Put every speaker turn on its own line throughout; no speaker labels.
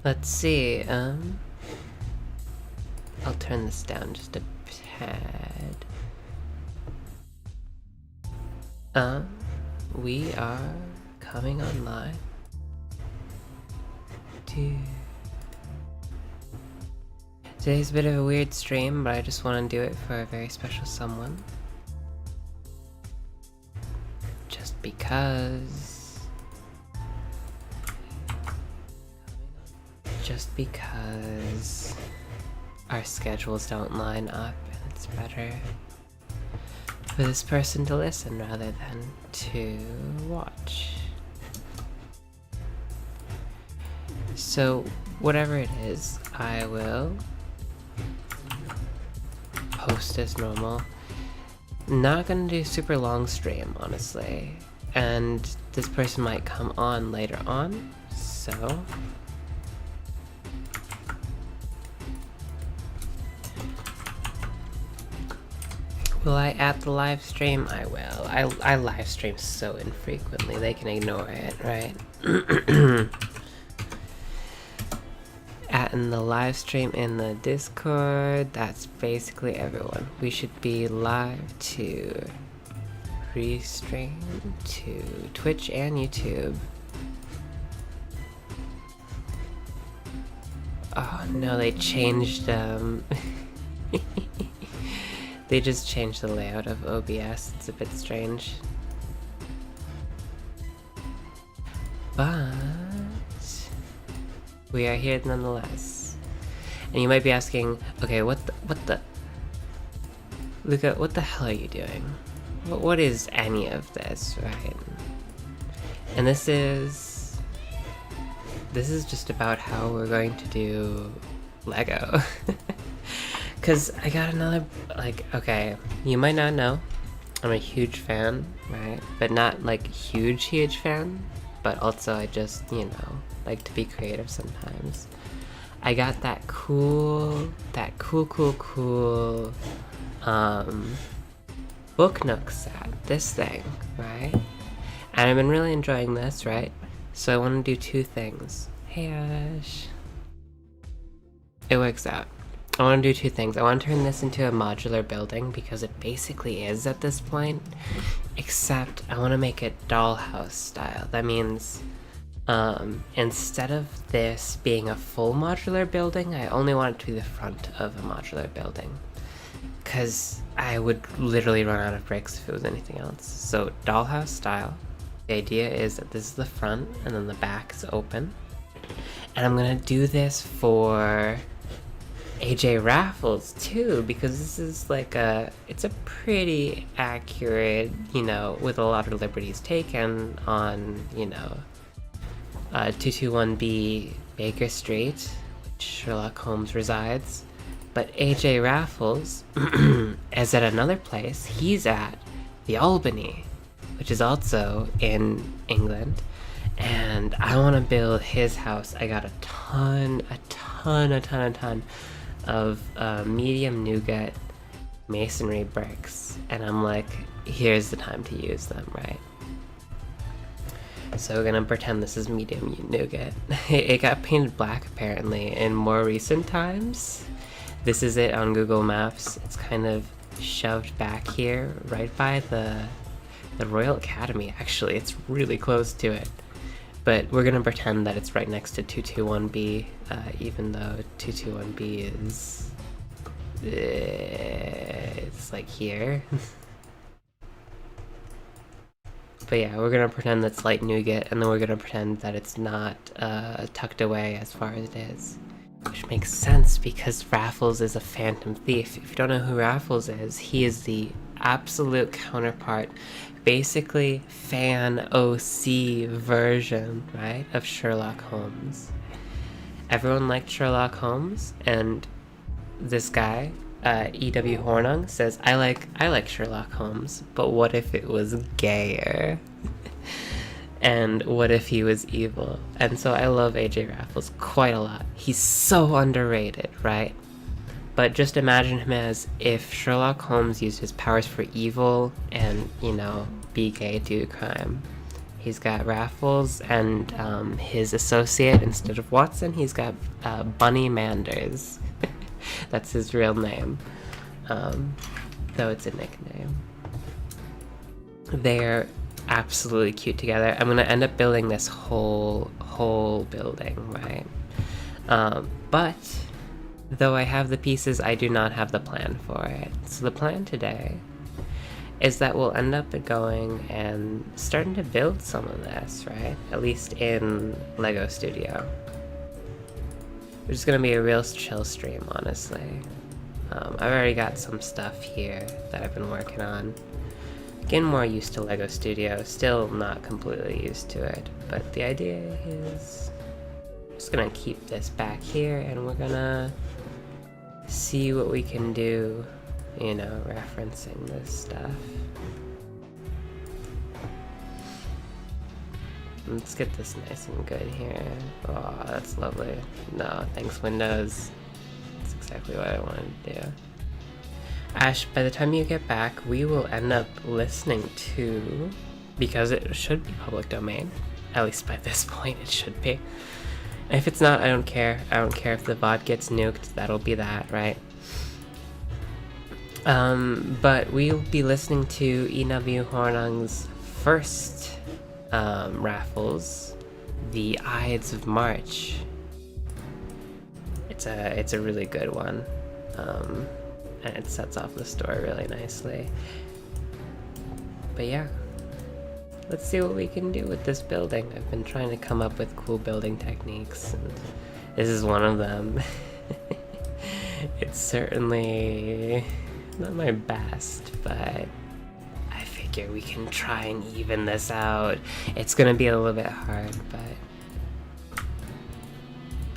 Let's see, I'll turn this down just a tad. We are coming online. Today's a bit of a weird stream, but I just want to do it for a very special someone. Just because. Just because our schedules don't line up, and it's better for this person to listen rather than to watch. So, whatever it is, I will post as normal. Not gonna do super long stream, honestly. And this person might come on later on, so will I add the live stream? I will. I live stream so infrequently, they can ignore it, right? Adding the live stream in the Discord, that's basically everyone. We should be live to restream to Twitch and YouTube. Oh no, they changed they just changed the layout of OBS. It's a bit strange. But we are here nonetheless. And you might be asking, okay, what the Luca, what the hell are you doing? What is any of this, right? And this is just about how we're going to do Lego. Cause I got another, like, okay, you might not know, I'm a huge fan, right? But not like huge fan, but also I just, you know, like to be creative sometimes. I got that cool book nook set, this thing, right? And I've been really enjoying this, right? So I want to do two things. Hey Ash. It works out. I want to do two things. I want to turn this into a modular building because it basically is at this point, except I want to make it dollhouse style. That means instead of this being a full modular building, I only want it to be the front of a modular building because I would literally run out of bricks if it was anything else. So dollhouse style. The idea is that this is the front and then the back is open. And I'm gonna do this for AJ Raffles too, because this is like it's a pretty accurate, you know, with a lot of liberties taken on, you know, 221B Baker Street, which Sherlock Holmes resides. But AJ Raffles is at another place. He's at the Albany, which is also in England. And I want to build his house. I got a ton of medium nougat masonry bricks, and I'm like, here's the time to use them, right? So we're gonna pretend this is medium nougat. It got painted black apparently in more recent times. This is it on Google Maps. It's kind of shoved back here, right by the Royal Academy. Actually, it's really close to it. But we're gonna pretend that it's right next to 221B, even though 221B is it's like here. But yeah, we're gonna pretend that's light nougat, and then we're gonna pretend that it's not tucked away as far as it is. Which makes sense because Raffles is a phantom thief. If you don't know who Raffles is, he is the absolute counterpart, basically fan OC version, right, of Sherlock Holmes. Everyone liked Sherlock Holmes, and this guy, E.W. Hornung, says, I like Sherlock Holmes, but what if it was gayer? And what if he was evil? And so I love AJ Raffles quite a lot. He's so underrated, right? But just imagine him as if Sherlock Holmes used his powers for evil and, you know, be gay, do crime. He's got Raffles and his associate, instead of Watson, he's got Bunny Manders. That's his real name, though it's a nickname. They're absolutely cute together. I'm gonna end up building this whole building, right? But though I have the pieces, I do not have the plan for it. So the plan today is that we'll end up going and starting to build some of this, right? At least in Lego Studio. It's just gonna be a real chill stream, honestly. I've already got some stuff here that I've been working on. Getting more used to Lego Studio, still not completely used to it, but the idea is just gonna keep this back here and we're gonna see what we can do, you know, referencing this stuff. Let's get this nice and good here. Oh, that's lovely. No, thanks Windows. That's exactly what I wanted to do. Ash, by the time you get back, we will end up listening to, because it should be public domain, at least by this point it should be. And if it's not, I don't care. I don't care if the VOD gets nuked, that'll be that, right? But we'll be listening to EW Hornung's first Raffles, The Ides of March. It's a really good one. And it sets off the story really nicely. But yeah, let's see what we can do with this building. I've been trying to come up with cool building techniques, and this is one of them. It's certainly not my best, but I figure we can try and even this out. It's gonna be a little bit hard, but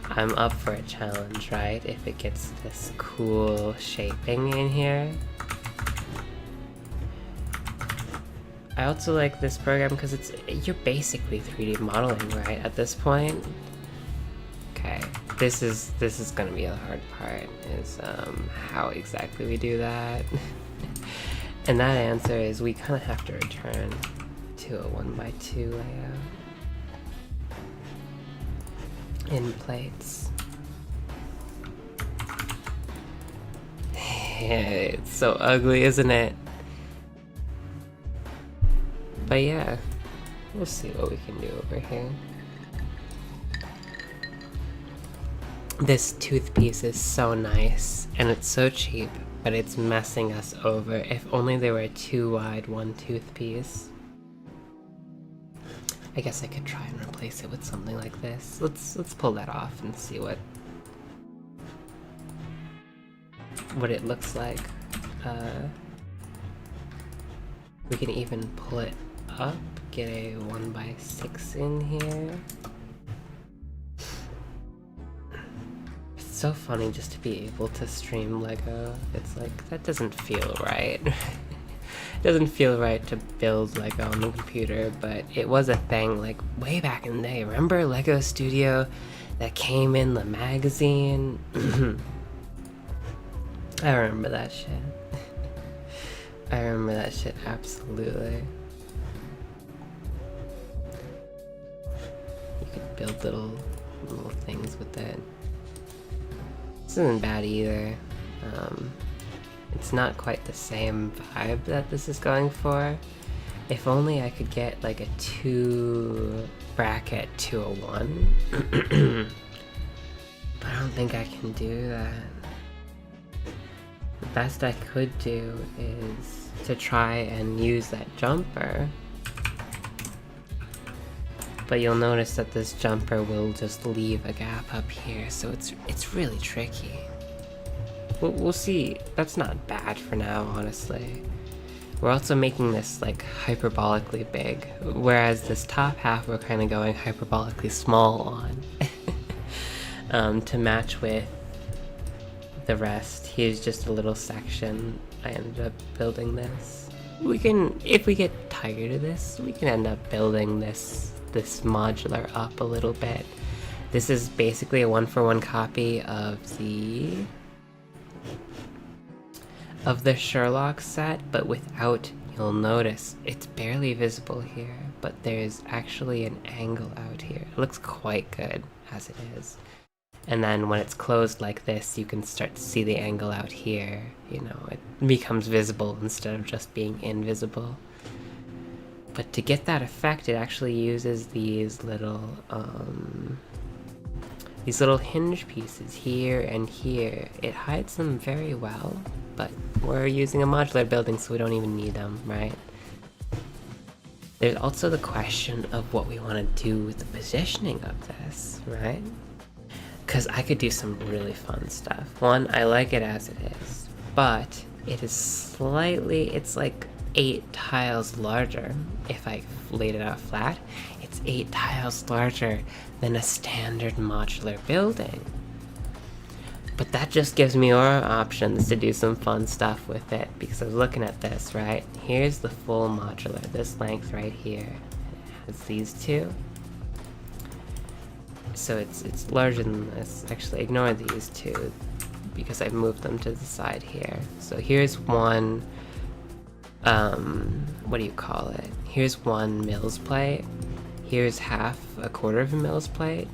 I'm up for a challenge, right? If it gets this cool shaping in here. I also like this program because you're basically 3D modeling, right? At this point. Okay, this is gonna be the hard part, is how exactly we do that. And that answer is we kind of have to return to a 1x2 layout. In plates. It's so ugly, isn't it? But yeah, we'll see what we can do over here. This tooth piece is so nice, and it's so cheap, but it's messing us over. If only there were a 2 wide 1 tooth piece. I guess I could try and replace it with something like this. Let's pull that off and see what it looks like. We can even pull it up, get a 1x6 in here. It's so funny just to be able to stream Lego. It's like, that doesn't feel right. It doesn't feel right to build Lego on the computer, but it was a thing like way back in the day. Remember Lego Studio that came in the magazine? I remember that shit. I remember that shit, absolutely. You could build little things with it. This isn't bad either. It's not quite the same vibe that this is going for. If only I could get like a 2 bracket to a 1. But I don't think I can do that. The best I could do is to try and use that jumper. But you'll notice that this jumper will just leave a gap up here, so it's really tricky. We'll see. That's not bad for now, honestly. We're also making this like hyperbolically big, whereas this top half we're kind of going hyperbolically small on. To match with the rest. Here's just a little section. I ended up building this. We can, if we get tired of this, we can end up building this modular up a little bit. This is basically a 1-for-1 copy of the Sherlock set, but without, you'll notice it's barely visible here, but there's actually an angle out here. It looks quite good as it is. And then when it's closed like this, you can start to see the angle out here. You know, it becomes visible instead of just being invisible. But to get that effect, it actually uses these little hinge pieces here and here. It hides them very well, but we're using a modular building, so we don't even need them, right? There's also the question of what we want to do with the positioning of this, right? Because I could do some really fun stuff. One, I like it as it is, but it is slightly, it's like 8 tiles larger. If I laid it out flat, it's 8 tiles larger than a standard modular building. But that just gives me more options to do some fun stuff with it, because I was looking at this, right? Here's the full modular, this length right here. It has these two. So it's larger than this. Actually, ignore these two because I've moved them to the side here. So here's one, what do you call it? Here's one mills plate. Here's a quarter of a mills plate.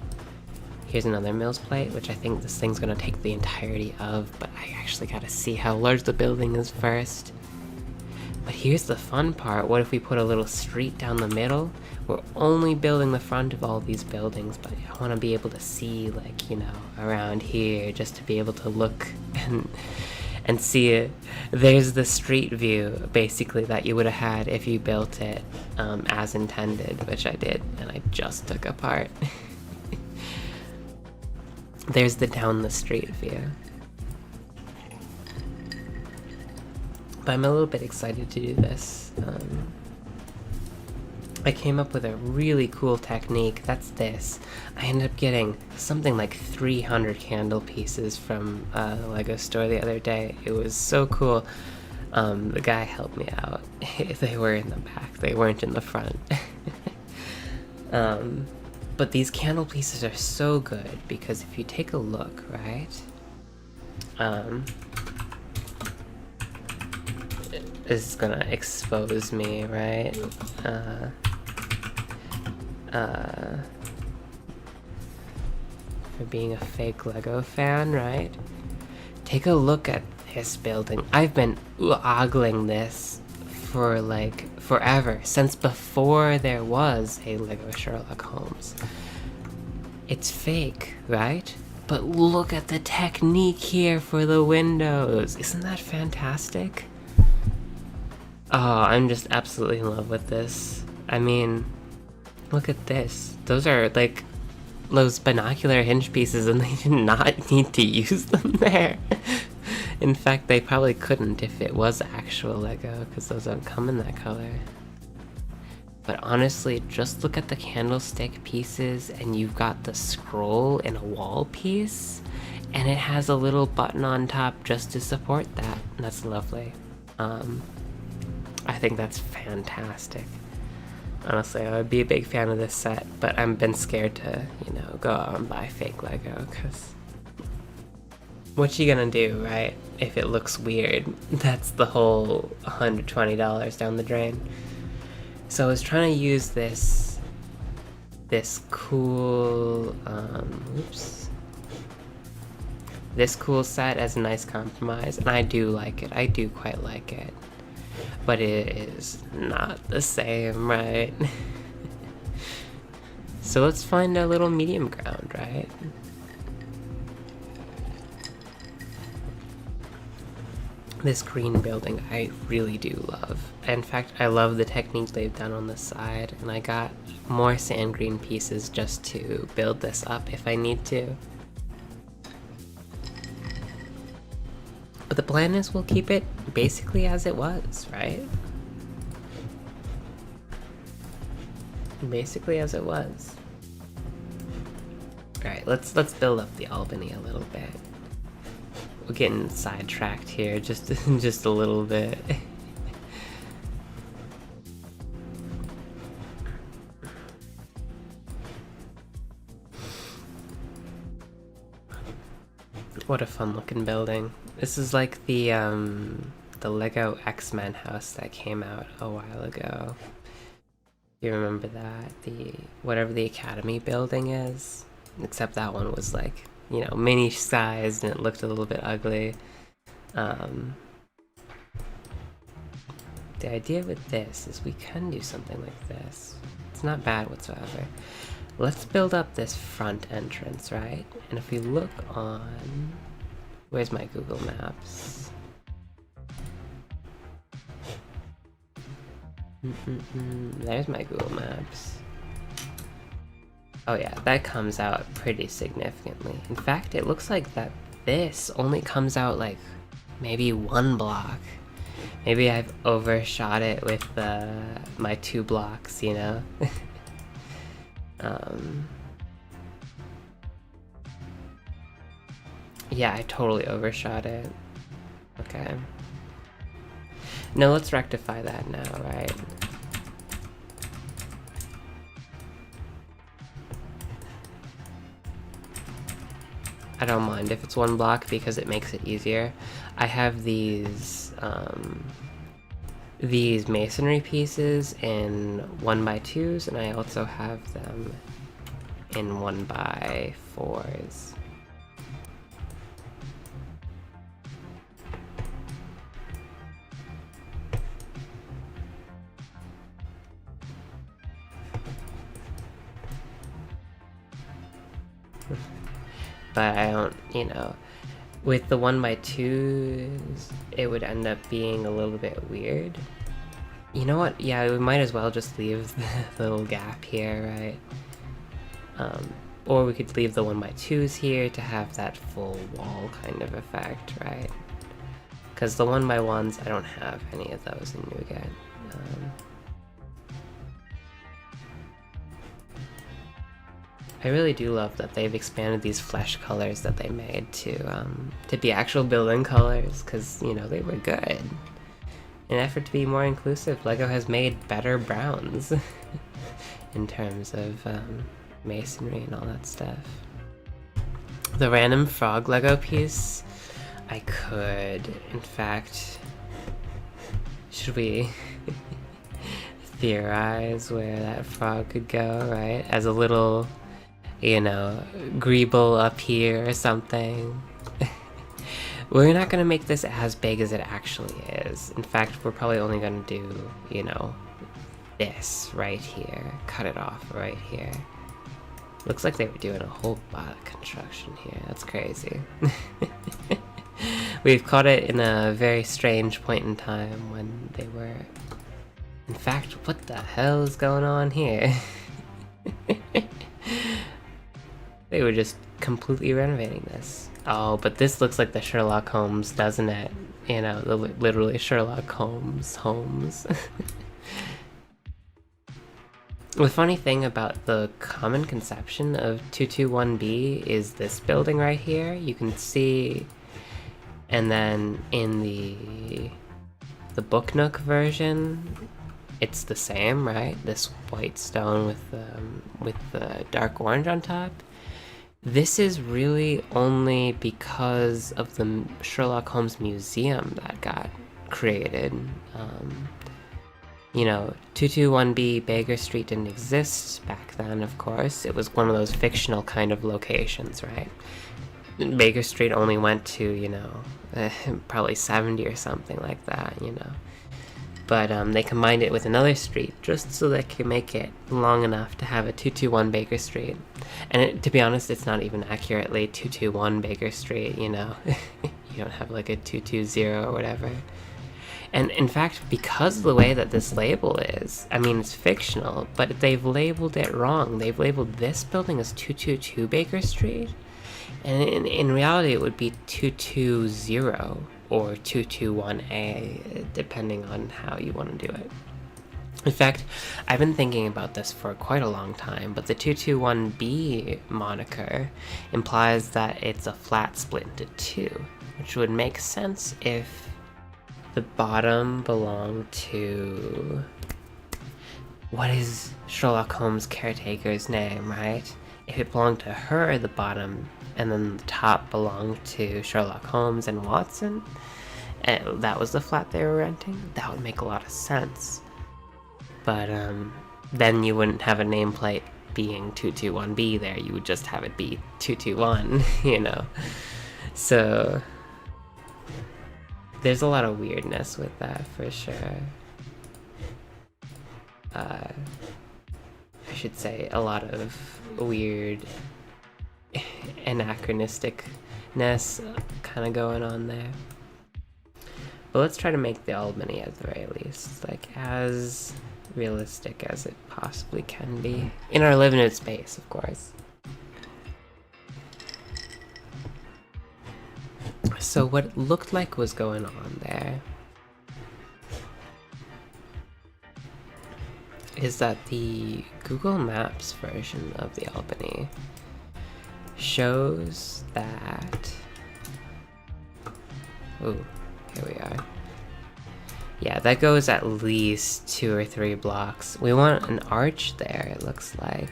Here's another mills plate, which I think this thing's gonna take the entirety of, but I actually gotta see how large the building is first. But here's the fun part. What if we put a little street down the middle? We're only building the front of all these buildings, but I want to be able to see, like, you know, around here, just to be able to look and see it. There's the street view, basically, that you would have had if you built it as intended, which I did, and I just took apart. There's the down the street view. But I'm a little bit excited to do this. I came up with a really cool technique. That's this. I ended up getting something like 300 candle pieces from the Lego store the other day. It was so cool. The guy helped me out. They were in the back. They weren't in the front. But these candle pieces are so good because if you take a look, right? This is gonna expose me, right? For being a fake Lego fan, right? Take a look at this building. I've been ogling this for like forever, since before there was a Lego Sherlock Holmes. It's fake, right? But look at the technique here for the windows. Isn't that fantastic? Oh, I'm just absolutely in love with this. I mean, look at this. Those are like those binocular hinge pieces, and they did not need to use them there. In fact, they probably couldn't if it was actual Lego, because those don't come in that color. But honestly, just look at the candlestick pieces, and you've got the scroll in a wall piece, and it has a little button on top just to support that. That's lovely. I think that's fantastic. Honestly, I would be a big fan of this set, but I've been scared to, you know, go out and buy fake Lego, because what you gonna do, right? If it looks weird, that's the whole $120 down the drain. So I was trying to use this cool, this cool set as a nice compromise, and I do like it. I do quite like it. But it is not the same, right? So let's find a little medium ground, right? This green building I really do love. In fact, I love the technique they've done on the side, and I got more sand green pieces just to build this up if I need to. But the plan is we'll keep it basically as it was, right? Basically as it was. Alright, let's build up the Albany a little bit. We're getting sidetracked here just a little bit. What a fun looking building. This is like the the Lego X-Men house that came out a while ago. You remember that? Whatever the Academy building is? Except that one was like, you know, mini-sized and it looked a little bit ugly. The idea with this is we can do something like this. It's not bad whatsoever. Let's build up this front entrance, right? And if we look on... Where's my Google Maps? There's my Google Maps. Oh yeah, that comes out pretty significantly. In fact, it looks like that this only comes out like maybe 1 block. Maybe I've overshot it with my 2 blocks, you know? Yeah, I totally overshot it. Okay. No, let's rectify that now, right? I don't mind if it's 1 block because it makes it easier. I have these masonry pieces in 1x2s, and I also have them in 1x4s. But I don't, you know, with the 1x2s, it would end up being a little bit weird. You know what? Yeah, we might as well just leave the little gap here, right? Or we could leave the 1x2s here to have that full wall kind of effect, right? Because the 1x1s, I don't have any of those in NuGet. I really do love that they've expanded these flesh colors that they made to be actual building colors, because, you know, they were good. In an effort to be more inclusive, LEGO has made better browns in terms of masonry and all that stuff. The random frog LEGO piece, I could, in fact, should we theorize where that frog could go, right? As a little, you know, greeble up here or something. We're not gonna make this as big as it actually is. In fact, we're probably only gonna do, you know, this right here. Cut it off right here. Looks like they were doing a whole lot of construction here. That's crazy. We've caught it in a very strange point in time when they were... In fact, what the hell is going on here? They were just completely renovating this. Oh, but this looks like the Sherlock Holmes, doesn't it? You know, literally Sherlock Holmes homes. The funny thing about the common conception of 221B is this building right here. You can see, and then in the Book Nook version, it's the same, right? This white stone with the dark orange on top. This is really only because of the Sherlock Holmes Museum that got created. You know, 221B Baker Street didn't exist back then, of course. It was one of those fictional kind of locations, right? Baker Street only went to, you know, probably 70 or something like that, you know. But they combined it with another street just so they could make it long enough to have a 221 Baker Street. And to be honest, it's not even accurately 221 Baker Street, you know. You don't have like a 220 or whatever. And in fact, because of the way that this label is, I mean, it's fictional, but they've labeled it wrong. They've labeled this building as 222 Baker Street. And in reality, it would be 220 or 221A, depending on how you want to do it. In fact, I've been thinking about this for quite a long time, but the 221B moniker implies that it's a flat split into 2, which would make sense if the bottom belonged to... What is Sherlock Holmes' caretaker's name, right? If it belonged to her, the bottom, and then the top belonged to Sherlock Holmes and Watson. and that was the flat they were renting, that would make a lot of sense. But then you wouldn't have a nameplate being 221B there, you would just have it be 221, you know? So there's a lot of weirdness with that for sure. I should say a lot of weird anachronisticness kind of going on there. But let's try to make the Albany at the very least, like, as realistic as it possibly can be. In our limited space, of course. So what it looked like was going on there is that the Google Maps version of the Albany shows that... Ooh, here we are. Yeah, that goes at least 2 or 3 blocks. We want an arch there, it looks like.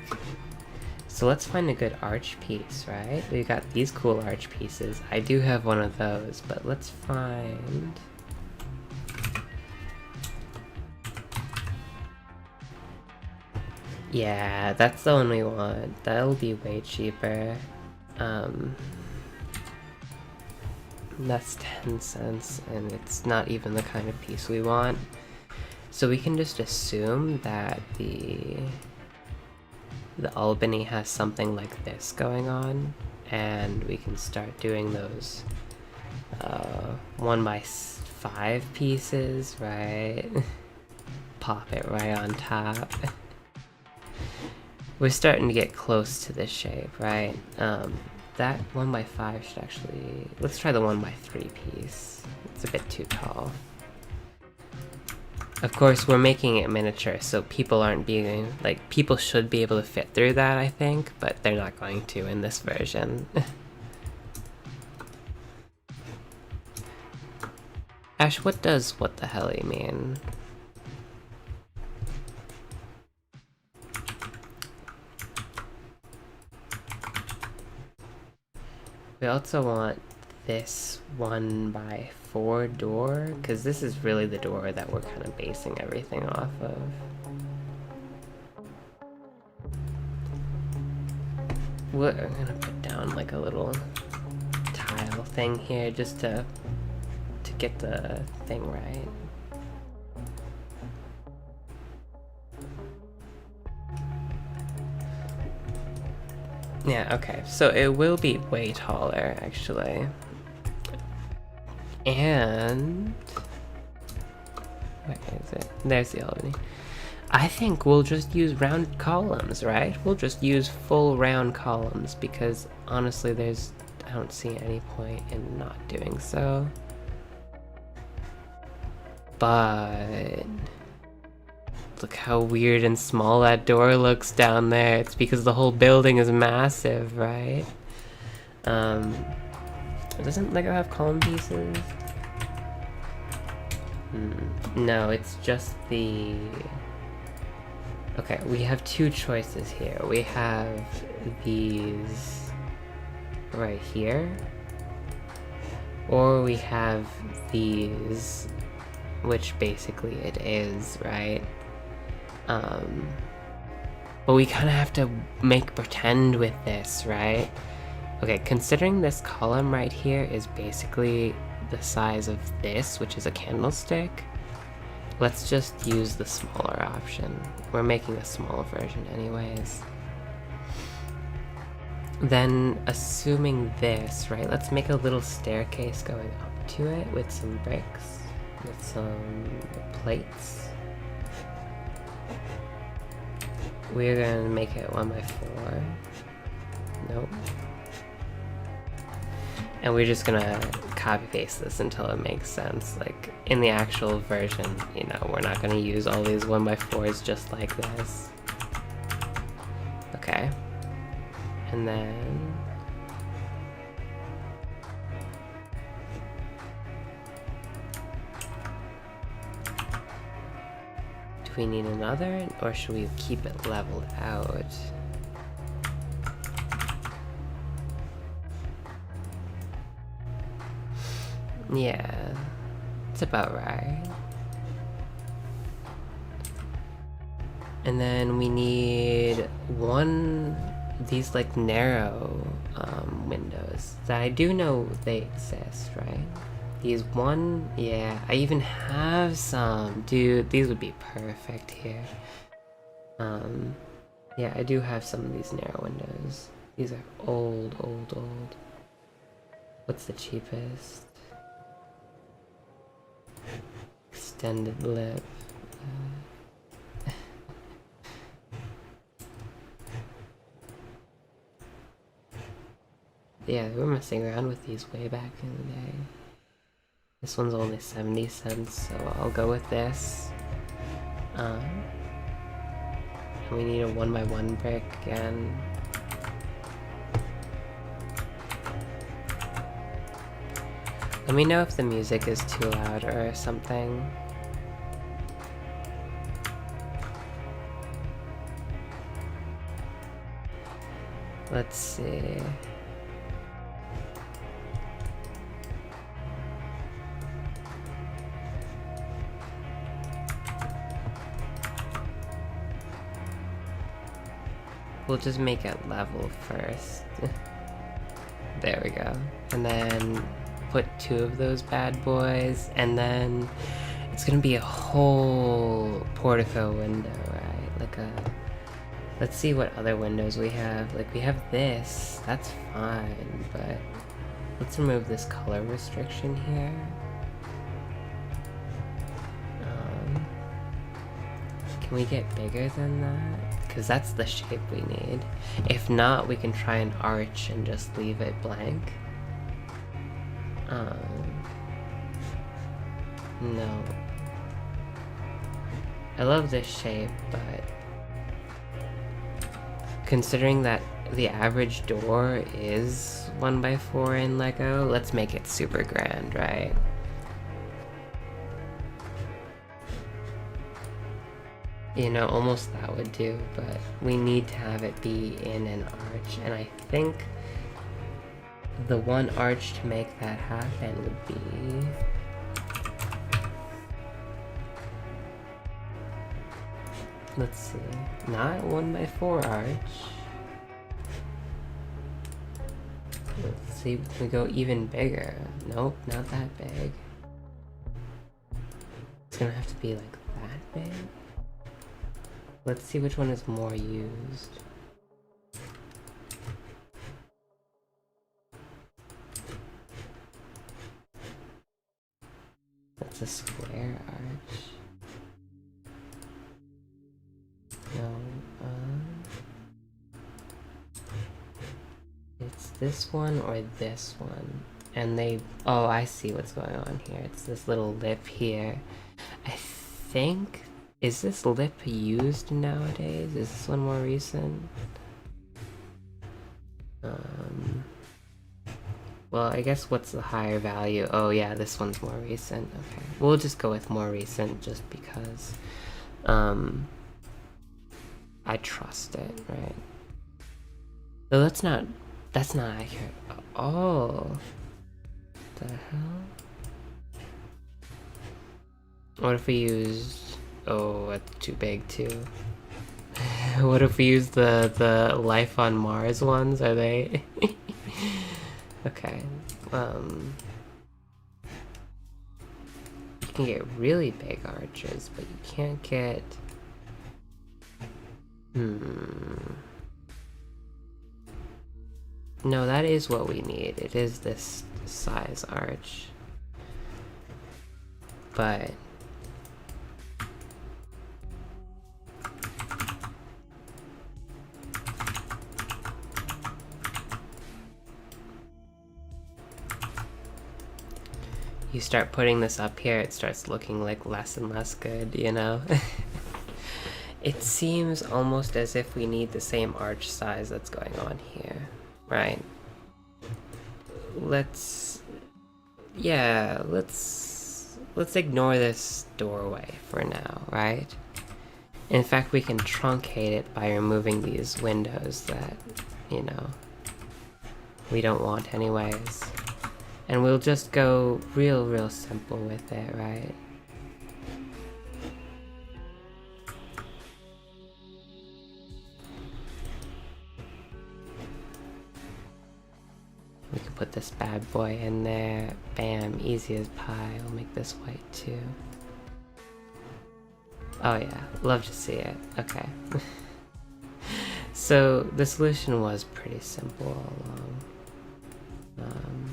So let's find a good arch piece, right? We've got these cool arch pieces. I do have one of those, but let's find... Yeah, that's the one we want. That'll be way cheaper. That's 10 cents, and it's not even the kind of piece we want. So we can just assume that the Albany has something like this going on, and we can start doing those 1x5 pieces, right? Pop it right on top. We're starting to get close to this shape, right? That 1x5 should actually... Let's try the 1x3 piece. It's a bit too tall. Of course, we're making it miniature, so people aren't being... Like, people should be able to fit through that, I think, but they're not going to in this version. Ash, what does "what the hell" mean? We also want this 1x4 door, because this is really the door that we're kind of basing everything off of. We're gonna put down like a little tile thing here just to get the thing right. Yeah, okay, so it will be way taller, actually. And... where is it? There's the Albany. I think we'll just use round columns, right? We'll just use full round columns, because honestly I don't see any point in not doing so. But... look how weird and small that door looks down there. It's because the whole building is massive, right? Doesn't Lego have column pieces? No, it's just the... Okay, we have 2 choices here. We have these right here, or we have these, which basically it is, right? But we kind of have to make pretend with this, right? Okay, considering this column right here is basically the size of this, which is a candlestick, let's just use the smaller option. We're making a small version anyways. Then, assuming this, right, let's make a little staircase going up to it with some bricks, with some plates. We're gonna make it 1x4. Nope. And we're just gonna copy paste this until it makes sense. Like, in the actual version, you know, we're not gonna use all these 1x4s just like this. Okay. And then... do we need another, or should we keep it leveled out? Yeah. That's about right. And then we need these like narrow windows that I do know they exist, right? These yeah, I even have some. Dude, these would be perfect here. Yeah, I do have some of these narrow windows. These are old. What's the cheapest? Extended lip. Yeah, we were messing around with these way back in the day. This one's only 70 cents, so I'll go with this. We need a 1x1 brick again. Let me know if the music is too loud or something. Let's see. We'll just make it level first. There we go. And then put 2 of those bad boys, and then it's gonna be a whole portico window, right? Like let's see what other windows we have. Like, we have this, that's fine, but let's remove this color restriction here. Can we get bigger than that? Because that's the shape we need. If not, we can try an arch and just leave it blank. No. I love this shape, but considering that the average door is 1x4 in Lego, let's make it super grand, right? You know, almost that would do, but we need to have it be in an arch, and I think the one arch to make that happen would be let's see, not 1x4 arch. Let's see if we go even bigger. Nope, not that big. It's gonna have to be like that big. Let's see which one is more used. That's a square arch. No, it's this one or this one. And oh, I see what's going on here. It's this little lip here. I think, is this lip used nowadays? Is this one more recent? Well, I guess what's the higher value? Oh yeah, this one's more recent. Okay, we'll just go with more recent just because I trust it, right? So that's not accurate. Oh, the hell? What if we used? Oh, that's too big too. What if we use the life on Mars ones? Are they? Okay. You can get really big arches, but you can't get. No, that is what we need. It is this size arch. But you start putting this up here, it starts looking like less and less good, you know? It seems almost as if we need the same arch size that's going on here, right? Let's ignore this doorway for now, right? In fact, we can truncate it by removing these windows that, you know, we don't want anyways. And we'll just go real simple with it, right? We can put this bad boy in there. Bam, easy as pie. We'll make this white too. Oh yeah, love to see it. Okay. So the solution was pretty simple all along.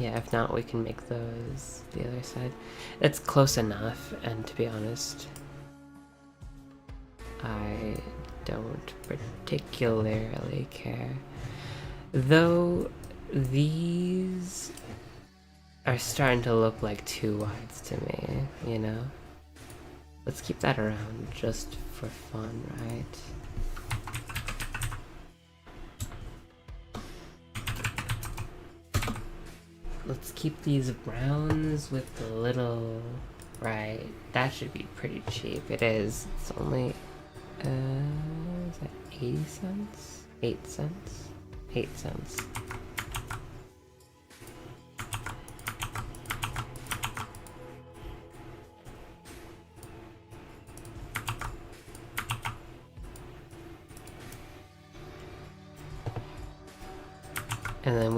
Yeah, if not, we can make those the other side. It's close enough, and to be honest, I don't particularly care. Though these are starting to look like too wides to me, you know? Let's keep that around just for fun, right? Let's keep these browns with the little... Right, that should be pretty cheap. It is. It's only... is that 80 cents? 8 cents? 8 cents. And then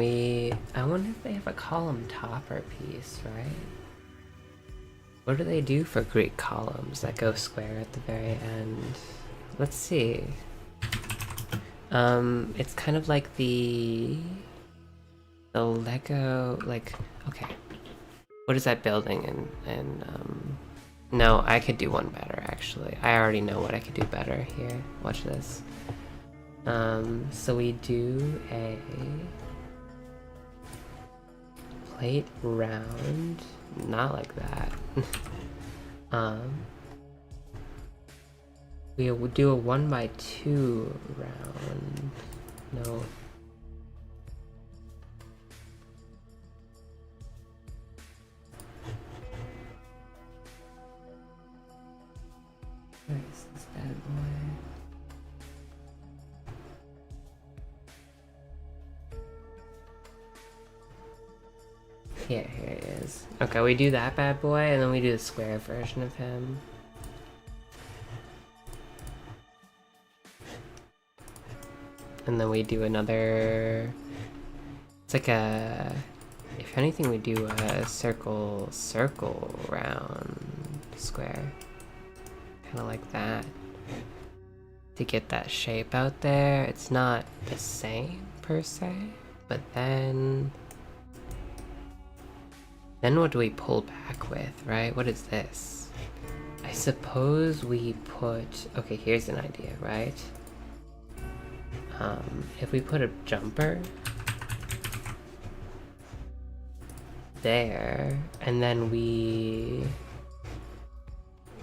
I wonder if they have a column topper piece, right? What do they do for Greek columns that go square at the very end? Let's see. It's kind of like the Lego, like, okay. What is that building no, I could do one better, actually. I already know what I could do better here. Watch this. So we do a plate round, not like that. We would do a 1x2 round. No. Where is this bad boy? Here it is. Okay, we do that bad boy, and then we do the square version of him. And then we do another... It's like a... If anything, we do a circle round square. Kind of like that. To get that shape out there. It's not the same, per se. But then... Then what do we pull back with, right? What is this? I suppose we put... Okay, here's an idea, right? If we put a jumper there, and then we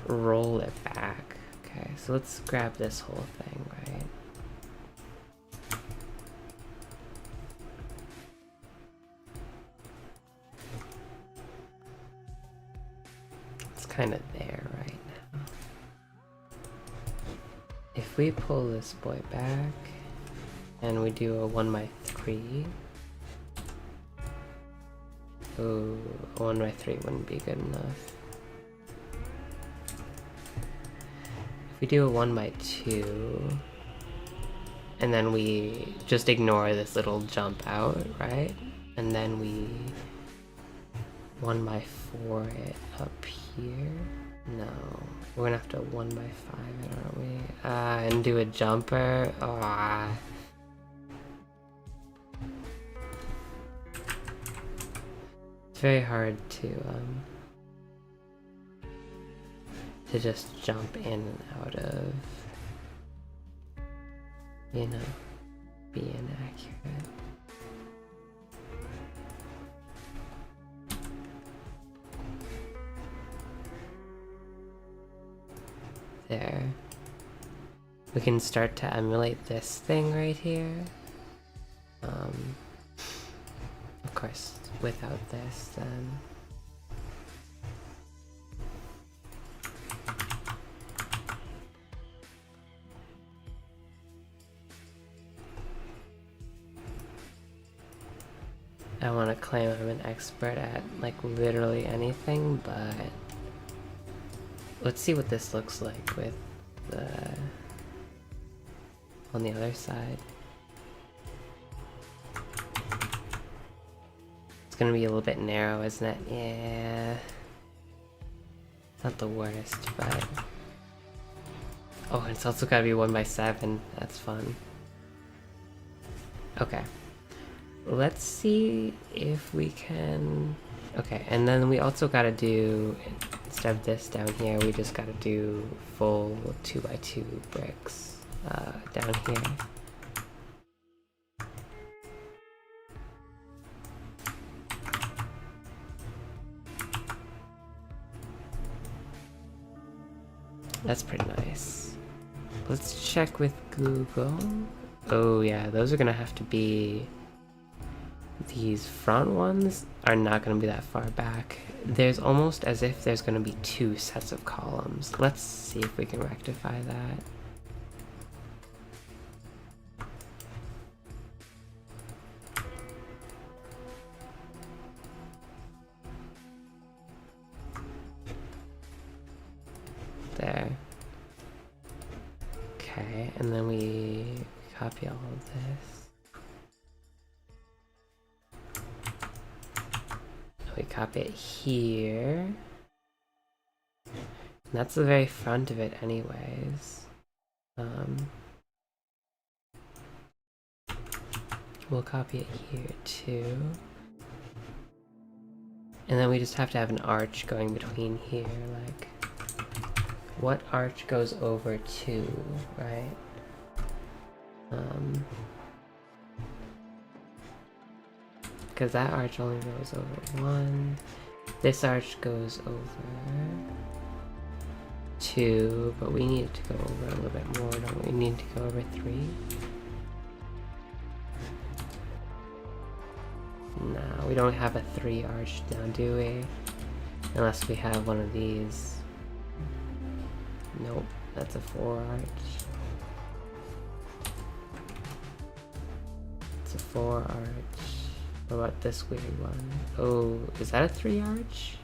roll it back. Okay, so let's grab this whole thing, right? Kind of there right now. If we pull this boy back and we do a 1x3, ooh, a 1x3 wouldn't be good enough. If we do a 1x2 and then we just ignore this little jump out, right? And then we 1x4 it up here. No, we're gonna have to 1x5 it, aren't we? And do a jumper. It's very hard to just jump in and out of, you know, being accurate. There. We can start to emulate this thing right here. Of course, without this, then... I want to claim I'm an expert at, like, literally anything, but... Let's see what this looks like with the... on the other side. It's gonna be a little bit narrow, isn't it? Yeah... It's not the worst, but... Oh, and it's also gotta be 1x7. That's fun. Okay. Let's see if we can... Okay, and then we also gotta do... Instead of this down here, we just gotta do full 2x2 bricks down here. That's pretty nice. Let's check with Google. Oh yeah, those are gonna have to be... These front ones are not gonna be that far back. There's almost as if there's gonna be two sets of columns. Let's see if we can rectify that. There. Okay, and then we copy all of this. We copy it here. And that's the very front of it anyways. We'll copy it here too. And then we just have to have an arch going between here, like... What arch goes over 2, right? Because that arch only goes over 1. This arch goes over 2, but we need it to go over a little bit more, don't we? We need to go over 3. No, we don't have a 3 arch now, do we? Unless we have one of these. Nope, that's a 4 arch. It's a 4 arch. What about this weird one? Oh, is that a 3 arch?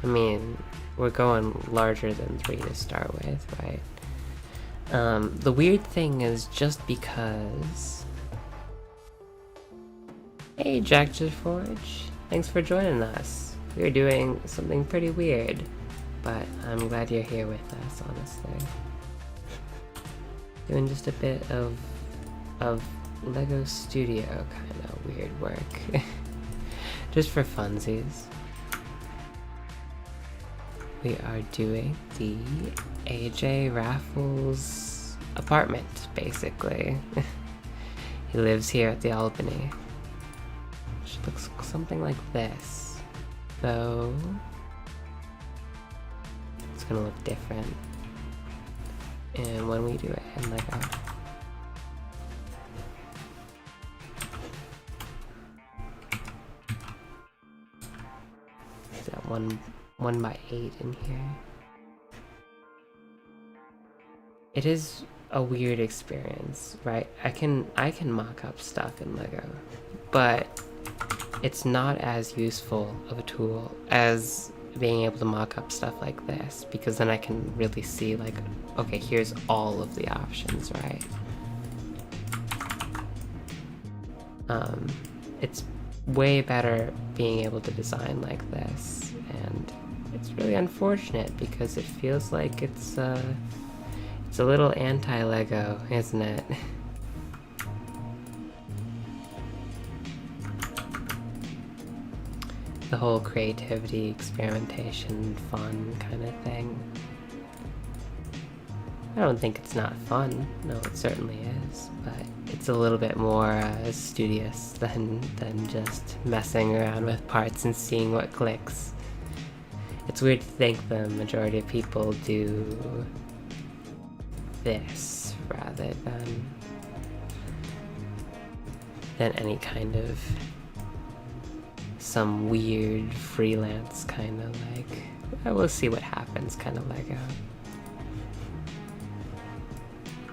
I mean, we're going larger than 3 to start with, right? The weird thing is just because... Hey, Jack Forge, thanks for joining us. We're doing something pretty weird, but I'm glad you're here with us, honestly. Doing just a bit of Lego Studio kind of weird work. Just for funsies. We are doing the AJ Raffles apartment, basically. He lives here at the Albany. Which looks something like this. So it's gonna look different. And when we do it in Lego, is that 1x8 in here? It is a weird experience, right? I can mock up stuff in Lego, but it's not as useful of a tool as being able to mock up stuff like this, because then I can really see, like, okay, here's all of the options, right? It's way better being able to design like this, and it's really unfortunate because it feels like it's a little anti-Lego, isn't it? The whole creativity, experimentation, fun kind of thing. I don't think it's not fun. No, it certainly is, but it's a little bit more studious than just messing around with parts and seeing what clicks. It's weird to think the majority of people do this rather than than any kind of some weird freelance kind of like, we'll see what happens kind of Lego.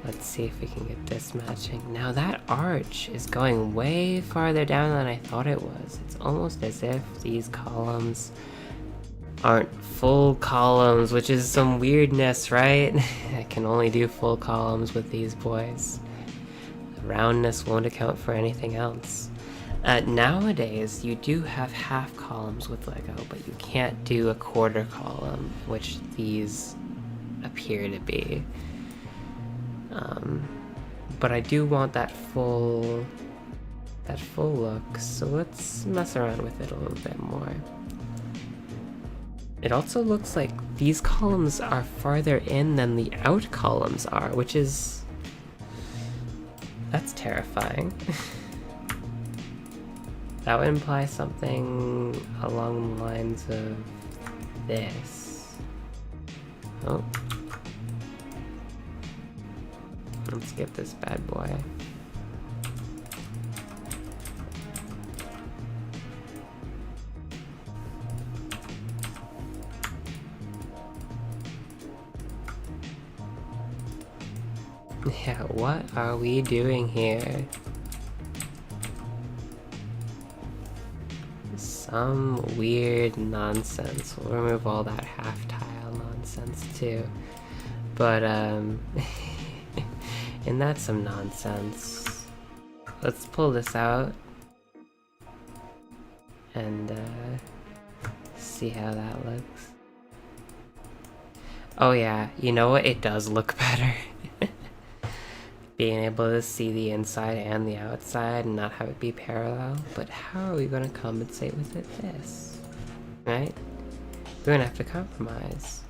Let's see if we can get this matching. Now that arch is going way farther down than I thought it was. It's almost as if these columns aren't full columns, which is some weirdness, right? I can only do full columns with these boys. The roundness won't account for anything else. Nowadays, you do have half columns with Lego, but you can't do a quarter column, which these appear to be. But I do want that full look, so let's mess around with it a little bit more. It also looks like these columns are farther in than the out columns are, which is... that's terrifying. That would imply something along the lines of this. Oh. Let's get this bad boy. Yeah, what are we doing here? Some weird nonsense. We'll remove all that half tile nonsense too. But, and that's some nonsense. Let's pull this out and see how that looks. Oh yeah, you know what? It does look better. Being able to see the inside and the outside and not have it be parallel. But how are we going to compensate with this? Right? We're going to have to compromise.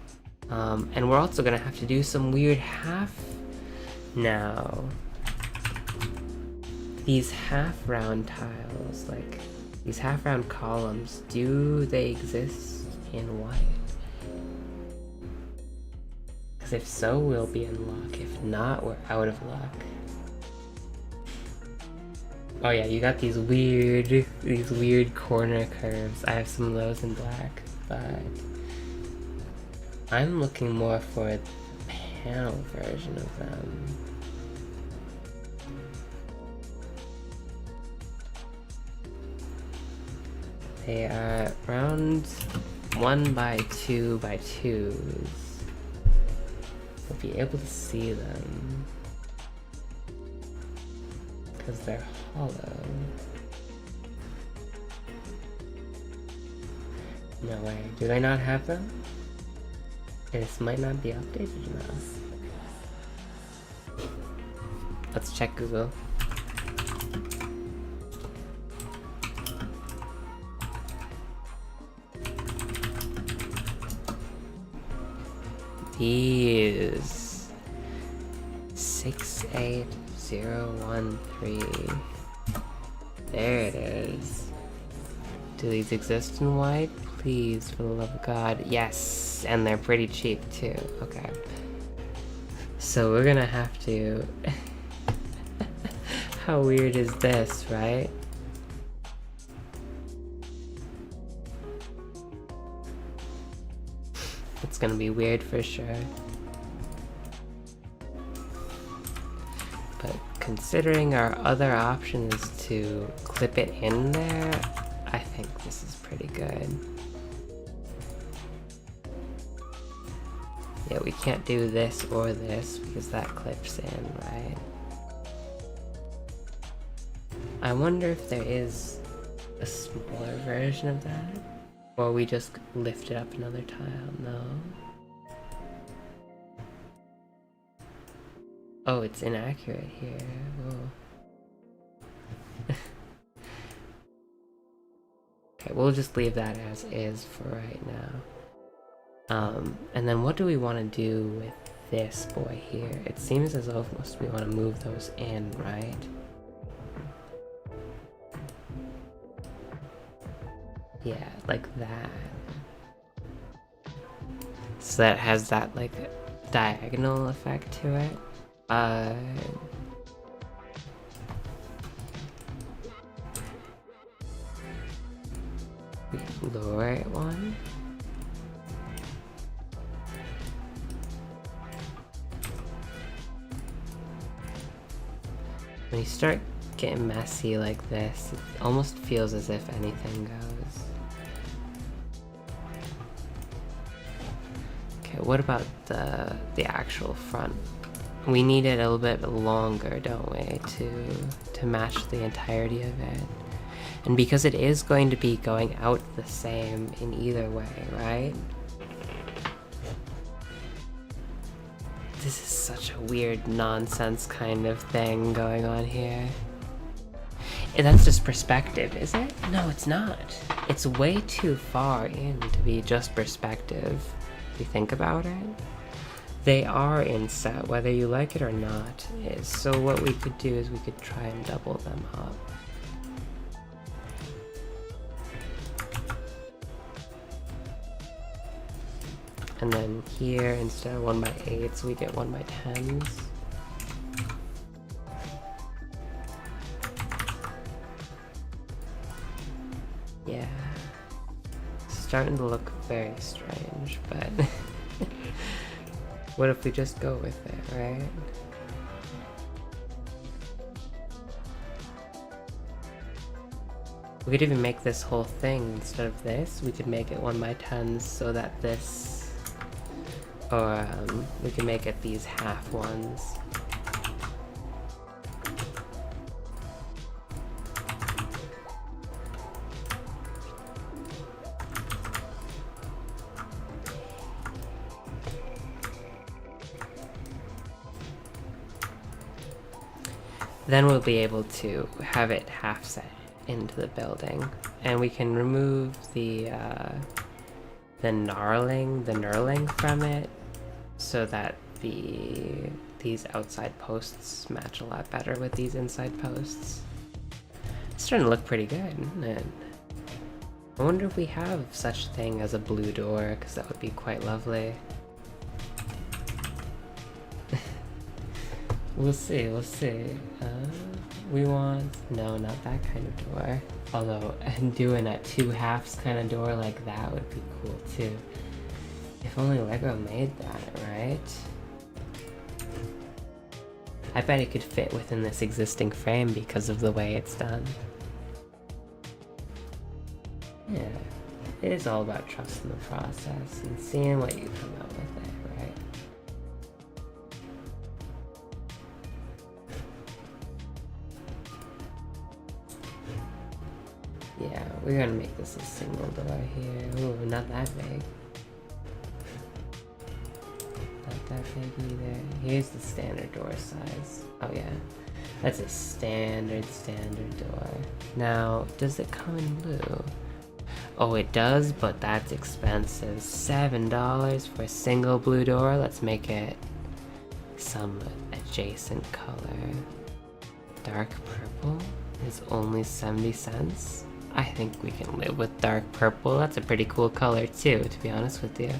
And we're also going to have to do some weird half. Now, these half round tiles, like these half round columns, do they exist in white? Because if so, we'll be in luck. If not, we're out of luck. Oh yeah, you got these weird corner curves. I have some of those in black, but I'm looking more for a panel version of them. They are around 1 by 2 by 2s. We'll be able to see them because they're hollow. No way. Do they not have them? This might not be updated enough. Let's check Google. These 68013. There it is. Do these exist in white? Please, for the love of God. Yes, and they're pretty cheap too. Okay. So we're gonna have to... How weird is this, right? It's gonna be weird for sure. But considering our other option is to clip it in there, I think this is pretty good. Yeah, we can't do this or this because that clips in, right? I wonder if there is a smaller version of that? Or we just lift it up another tile? No. Oh, it's inaccurate here. Whoa. Okay, we'll just leave that as is for right now. And then what do we want to do with this boy here? It seems as though we want to move those in, right? Yeah, like that. So that has that like diagonal effect to it. lower it one. When you start getting messy like this, it almost feels as if anything goes. Okay, what about the actual front? We need it a little bit longer, don't we, to match the entirety of it. And because it is going to be going out the same in either way, right? This is such a weird nonsense kind of thing going on here. And that's just perspective, is it? No, it's not. It's way too far in to be just perspective, if you think about it. They are inset, whether you like it or not. So what we could do is we could try and double them up. And then here, instead of 1/8s, we get 1/10s. Yeah. It's starting to look very strange, but what if we just go with it, right? We could even make this whole thing, instead of this, we could make it 1/10s so that this, or we can make it these half ones. Then we'll be able to have it half set into the building, and we can remove the knurling from it, so that these outside posts match a lot better with these inside posts. It's starting to look pretty good, isn't it? I wonder if we have such a thing as a blue door, because that would be quite lovely. We'll see, we'll see. We want... no, not that kind of door. Although, doing a 2/2 kind of door like that would be cool too. If only Lego made that, right? I bet it could fit within this existing frame because of the way it's done. Yeah, it is all about trusting the process and seeing what you come out with it, right? Yeah, we're gonna make this a single door here. Ooh, not that big. Not that big either. Here's the standard door size. Oh yeah, that's a standard door. Now, does it come in blue? Oh, it does, but that's expensive. $7 for a single blue door. Let's make it some adjacent color. Dark purple is only 70 cents. I think we can live with dark purple. That's a pretty cool color too, to be honest with you.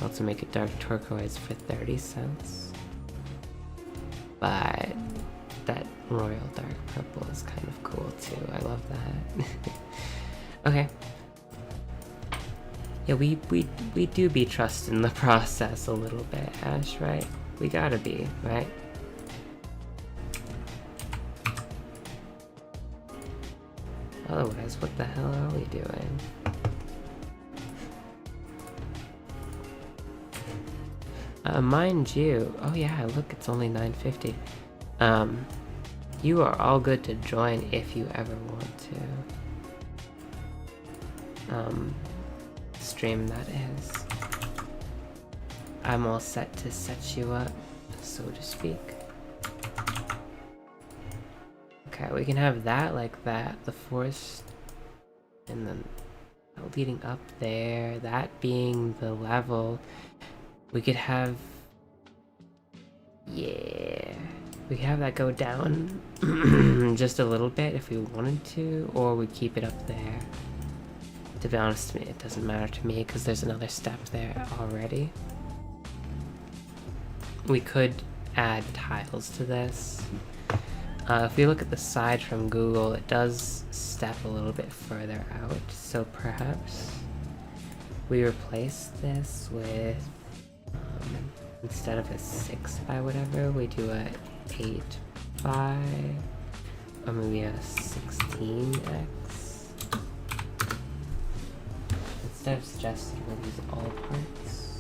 Also make it dark turquoise for 30 cents. But that royal dark purple is kind of cool too. I love that. Okay. Yeah, we do be trusting the process a little bit, Ash, right? We gotta be, right? Otherwise, what the hell are we doing? Mind you, oh yeah, look, it's only $9.50. You are all good to join if you ever want to. Stream, that is. I'm all set to set you up, so to speak. Okay, we can have that like that, the forest, and then leading up there, that being the level. We could have, yeah, we could have that go down just a little bit if we wanted to, or we keep it up there. To be honest with me, it doesn't matter to me because there's another step there already. We could add tiles to this. If you look at the side from Google, it does step a little bit further out, so perhaps we replace this with, instead of a 6 by whatever, we do a 8 by, or maybe a 16x. Instead of suggested, we'll use all parts.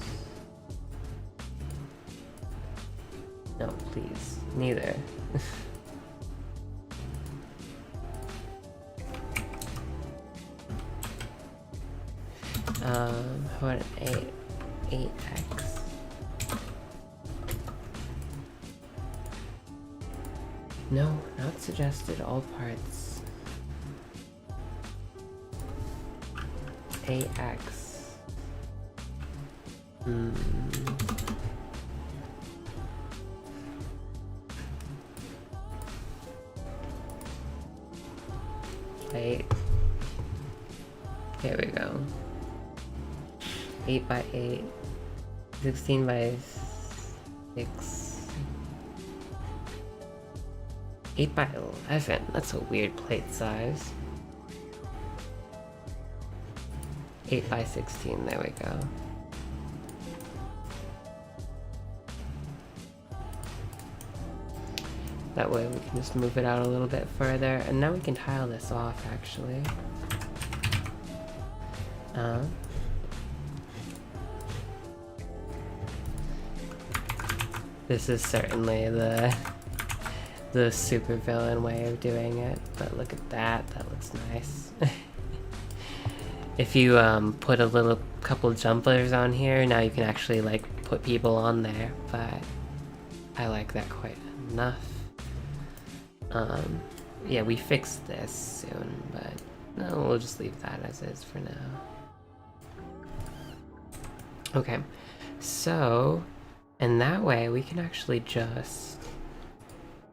No, please, neither. How about an 8x? No, not suggested, all parts. 8x. Wait. Here we go. 8 by 8. 16 by 6. 8 by 11. That's a weird plate size. 8 by 16. There we go. That way we can just move it out a little bit further, and now we can tile this off actually. This is certainly the super villain way of doing it, but look at that, that looks nice. If you put a little couple jumpers on here, now you can actually like put people on there, but I like that quite enough. Yeah, we fixed this soon, but no, we'll just leave that as is for now. Okay, so, and that way we can actually just,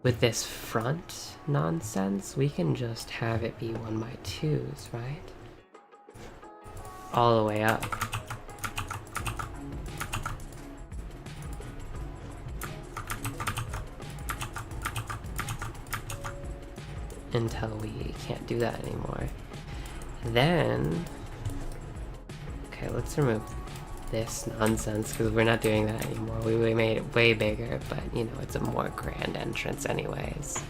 with this front nonsense, we can just have it be 1x2s, right? All the way up. Until we can't do that anymore. Then, okay, let's remove this nonsense because we're not doing that anymore. We made it way bigger, but you know, it's a more grand entrance anyways.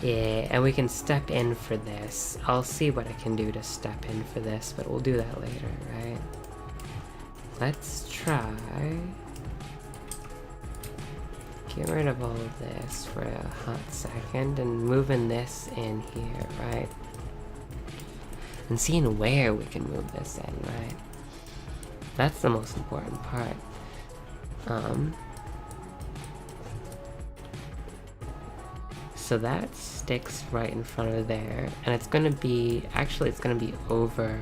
Yeah, and we can step in for this. I'll see what I can do to step in for this, but we'll do that later, right? Let's try get rid of all of this for a hot second and moving this in here, right? And seeing where we can move this in, right? That's the most important part. So that sticks right in front of there, and it's gonna be, actually it's gonna be over.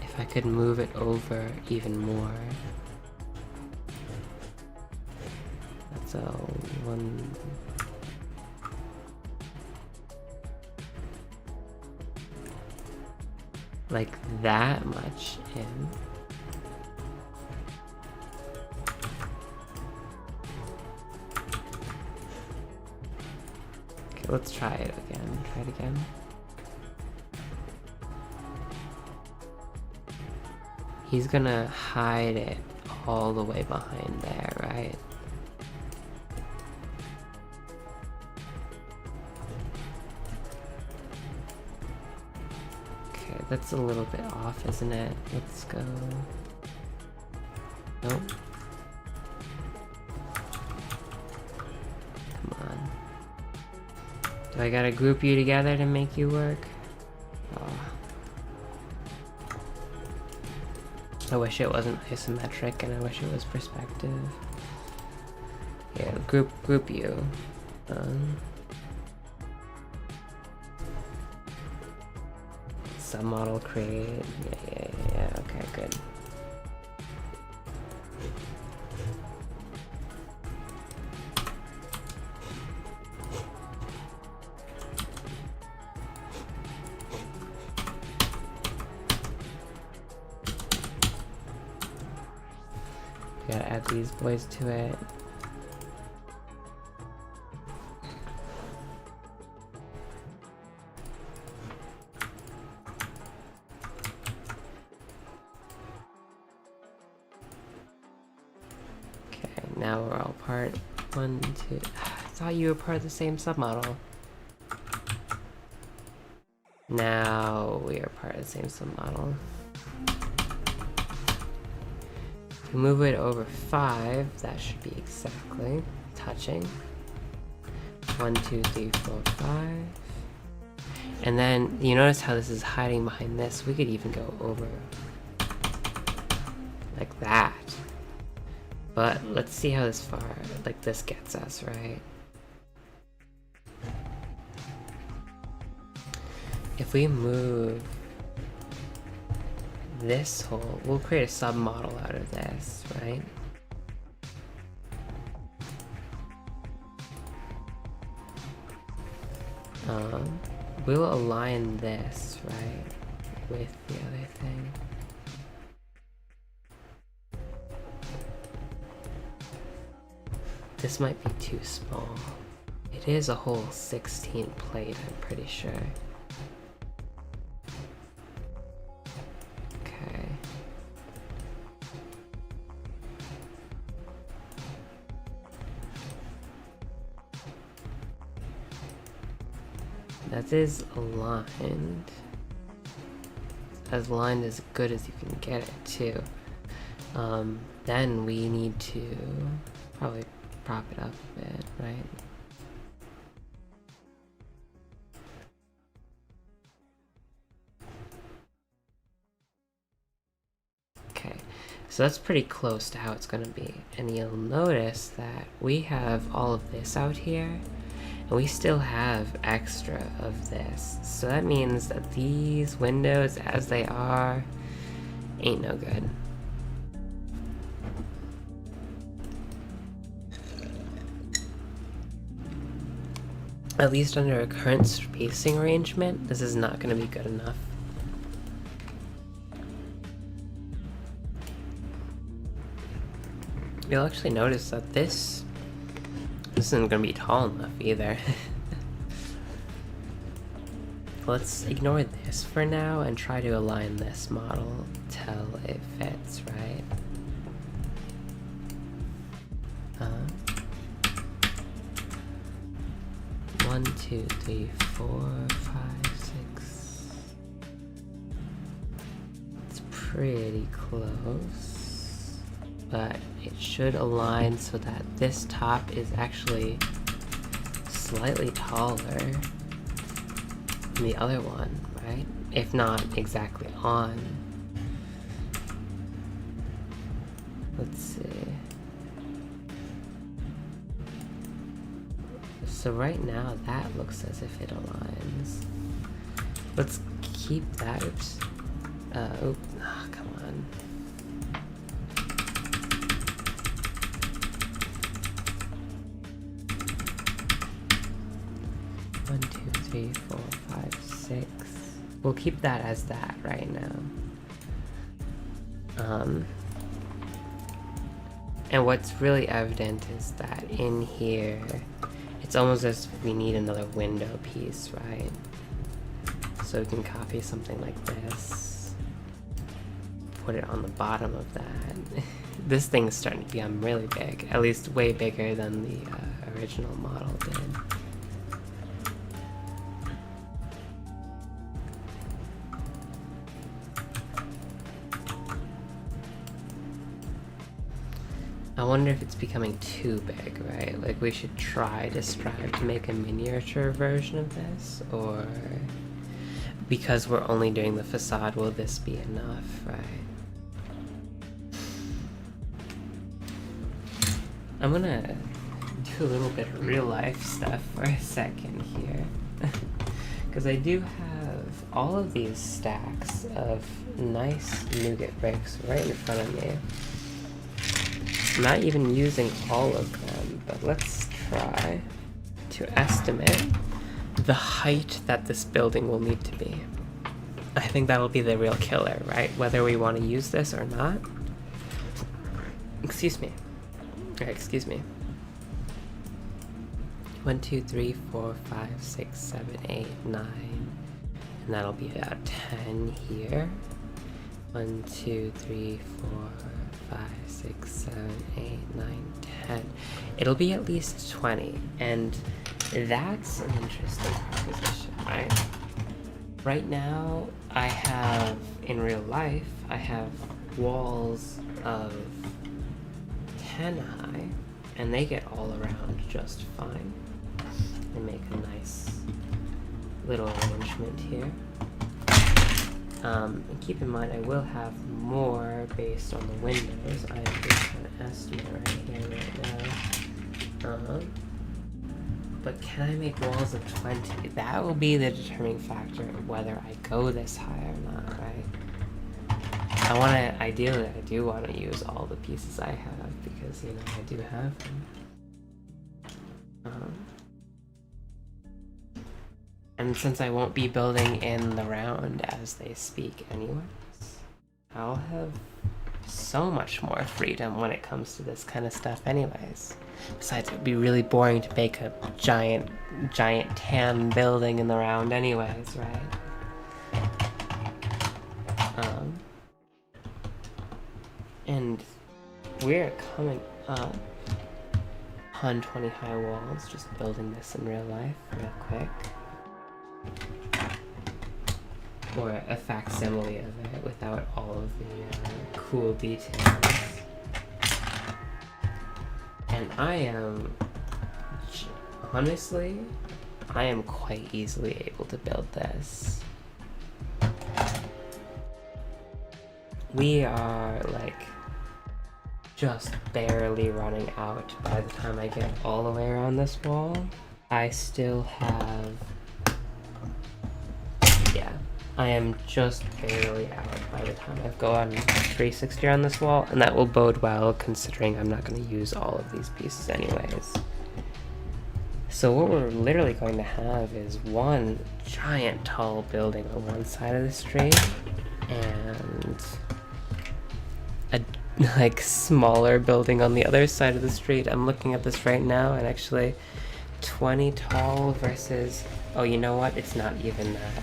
If I could move it over even more. That's a one. Like that much in. Okay, let's try it again. Try it again. He's gonna hide it all the way behind there, right? Okay, that's a little bit off, isn't it? Let's go. Nope. Come on. Do I gotta group you together to make you work? Oh. I wish it wasn't isometric, and I wish it was perspective. Yeah, group you. Submodel create. Yeah. Okay, good. gotta add these boys to it. Okay, now we're all part 1, 2. I thought you were part of the same submodel. Now we are part of the same submodel. If we move it over 5, that should be exactly touching. 1, 2, 3, 4, 5. And then you notice how this is hiding behind this. We could even go over like that. But let's see how this far, like this gets us, right? If we move this hole, we'll create a submodel out of this, right? We'll align this, right, with the other thing. This might be too small. It is a whole 16 plate, I'm pretty sure. Okay. That is aligned. As aligned as good as you can get it too. Then we need to probably prop it up a bit, right? Okay, so that's pretty close to how it's gonna be. And you'll notice that we have all of this out here, and we still have extra of this. So that means that these windows, as they are, ain't no good. At least under a current spacing arrangement, this is not going to be good enough. You'll actually notice that this isn't going to be tall enough either. Let's ignore this for now and try to align this model till it fits, right? 1, 2, 3, 4, 5, 6. It's pretty close, but it should align so that this top is actually slightly taller than the other one, right? If not exactly on. Let's see. So right now, that looks as if it aligns. Let's keep that. Oops. Oh, come on. One, 2, 3, 4, 5, 6. We'll keep that as that right now. And what's really evident is that in here, it's almost as if we need another window piece, right? So we can copy something like this, put it on the bottom of that. This thing's starting to become really big, at least way bigger than the original model did. I wonder if it's becoming too big, right? Like we should try to strive to make a miniature version of this, or because we're only doing the facade, will this be enough, right? I'm gonna do a little bit of real life stuff for a second here. Because I do have all of these stacks of nice nougat bricks right in front of me. I'm not even using all of them, but let's try to estimate the height that this building will need to be. I think that'll be the real killer, right? Whether we want to use this or not. Excuse me. Excuse me. 1, 2, 3, 4, 5, 6, 7, 8, 9. And that'll be about 10 here. 1, 2, 3, 4, 5, 6, 7, 8, 9, 10. It'll be at least 20. And that's an interesting proposition, right? Right now, I have, in real life, I have walls of 10 high, and they get all around just fine. And make a nice little arrangement here. And keep in mind, I will have more based on the windows. I am just an estimate right here, right now. But can I make walls of 20? That will be the determining factor of whether I go this high or not, right? Ideally, I do want to use all the pieces I have because, you know, I do have them. And since I won't be building in the round as they speak anyways, I'll have so much more freedom when it comes to this kind of stuff anyways. Besides, it would be really boring to make a giant tan building in the round anyways, right? And we're coming up on 20 high walls, just building this in real life real quick. Or a facsimile of it without all of the cool details. And I am, honestly, I am quite easily able to build this. We are like just barely running out by the time I get all the way around this wall. I still have, yeah, I am just barely out by the time I go on 360 on this wall, and that will bode well considering I'm not going to use all of these pieces anyways. So what we're literally going to have is one giant tall building on one side of the street and a like smaller building on the other side of the street. I'm looking at this right now, and actually 20 tall versus, oh, you know what, it's not even that.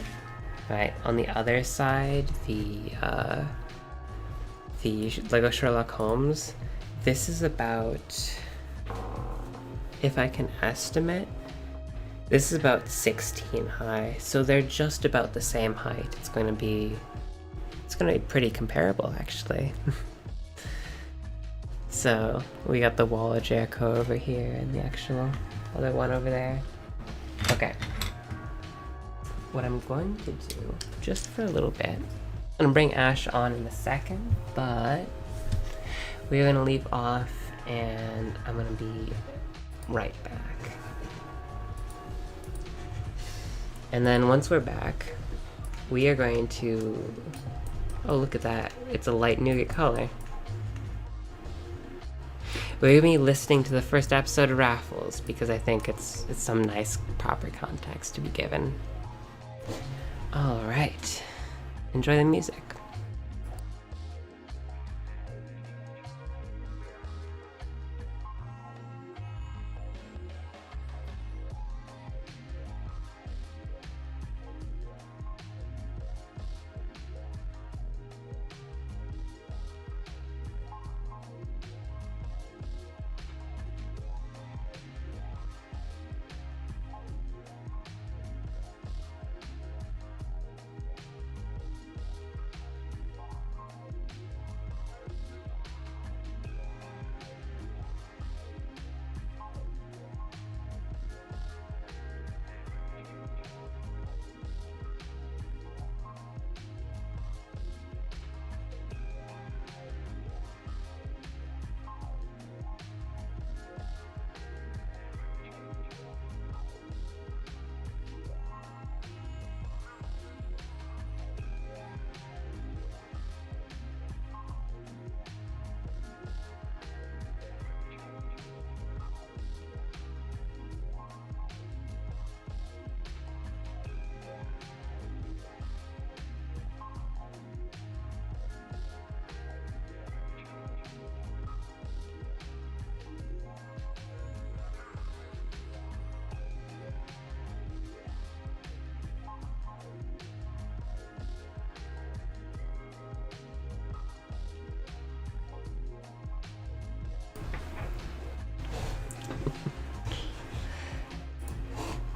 Right, on the other side, the Lego Sherlock Holmes, this is about, if I can estimate, this is about 16 high, so they're just about the same height. It's gonna be pretty comparable, actually. So, we got the Wall of Jericho over here, and the actual other one over there. Okay. What I'm going to do, just for a little bit, I'm gonna bring Ash on in a second, but we're gonna leave off, and I'm gonna be right back. And then once we're back, we are going to, oh, look at that, it's a light nougat color. We're gonna be listening to the first episode of Raffles because I think it's some nice proper context to be given. All right, enjoy the music.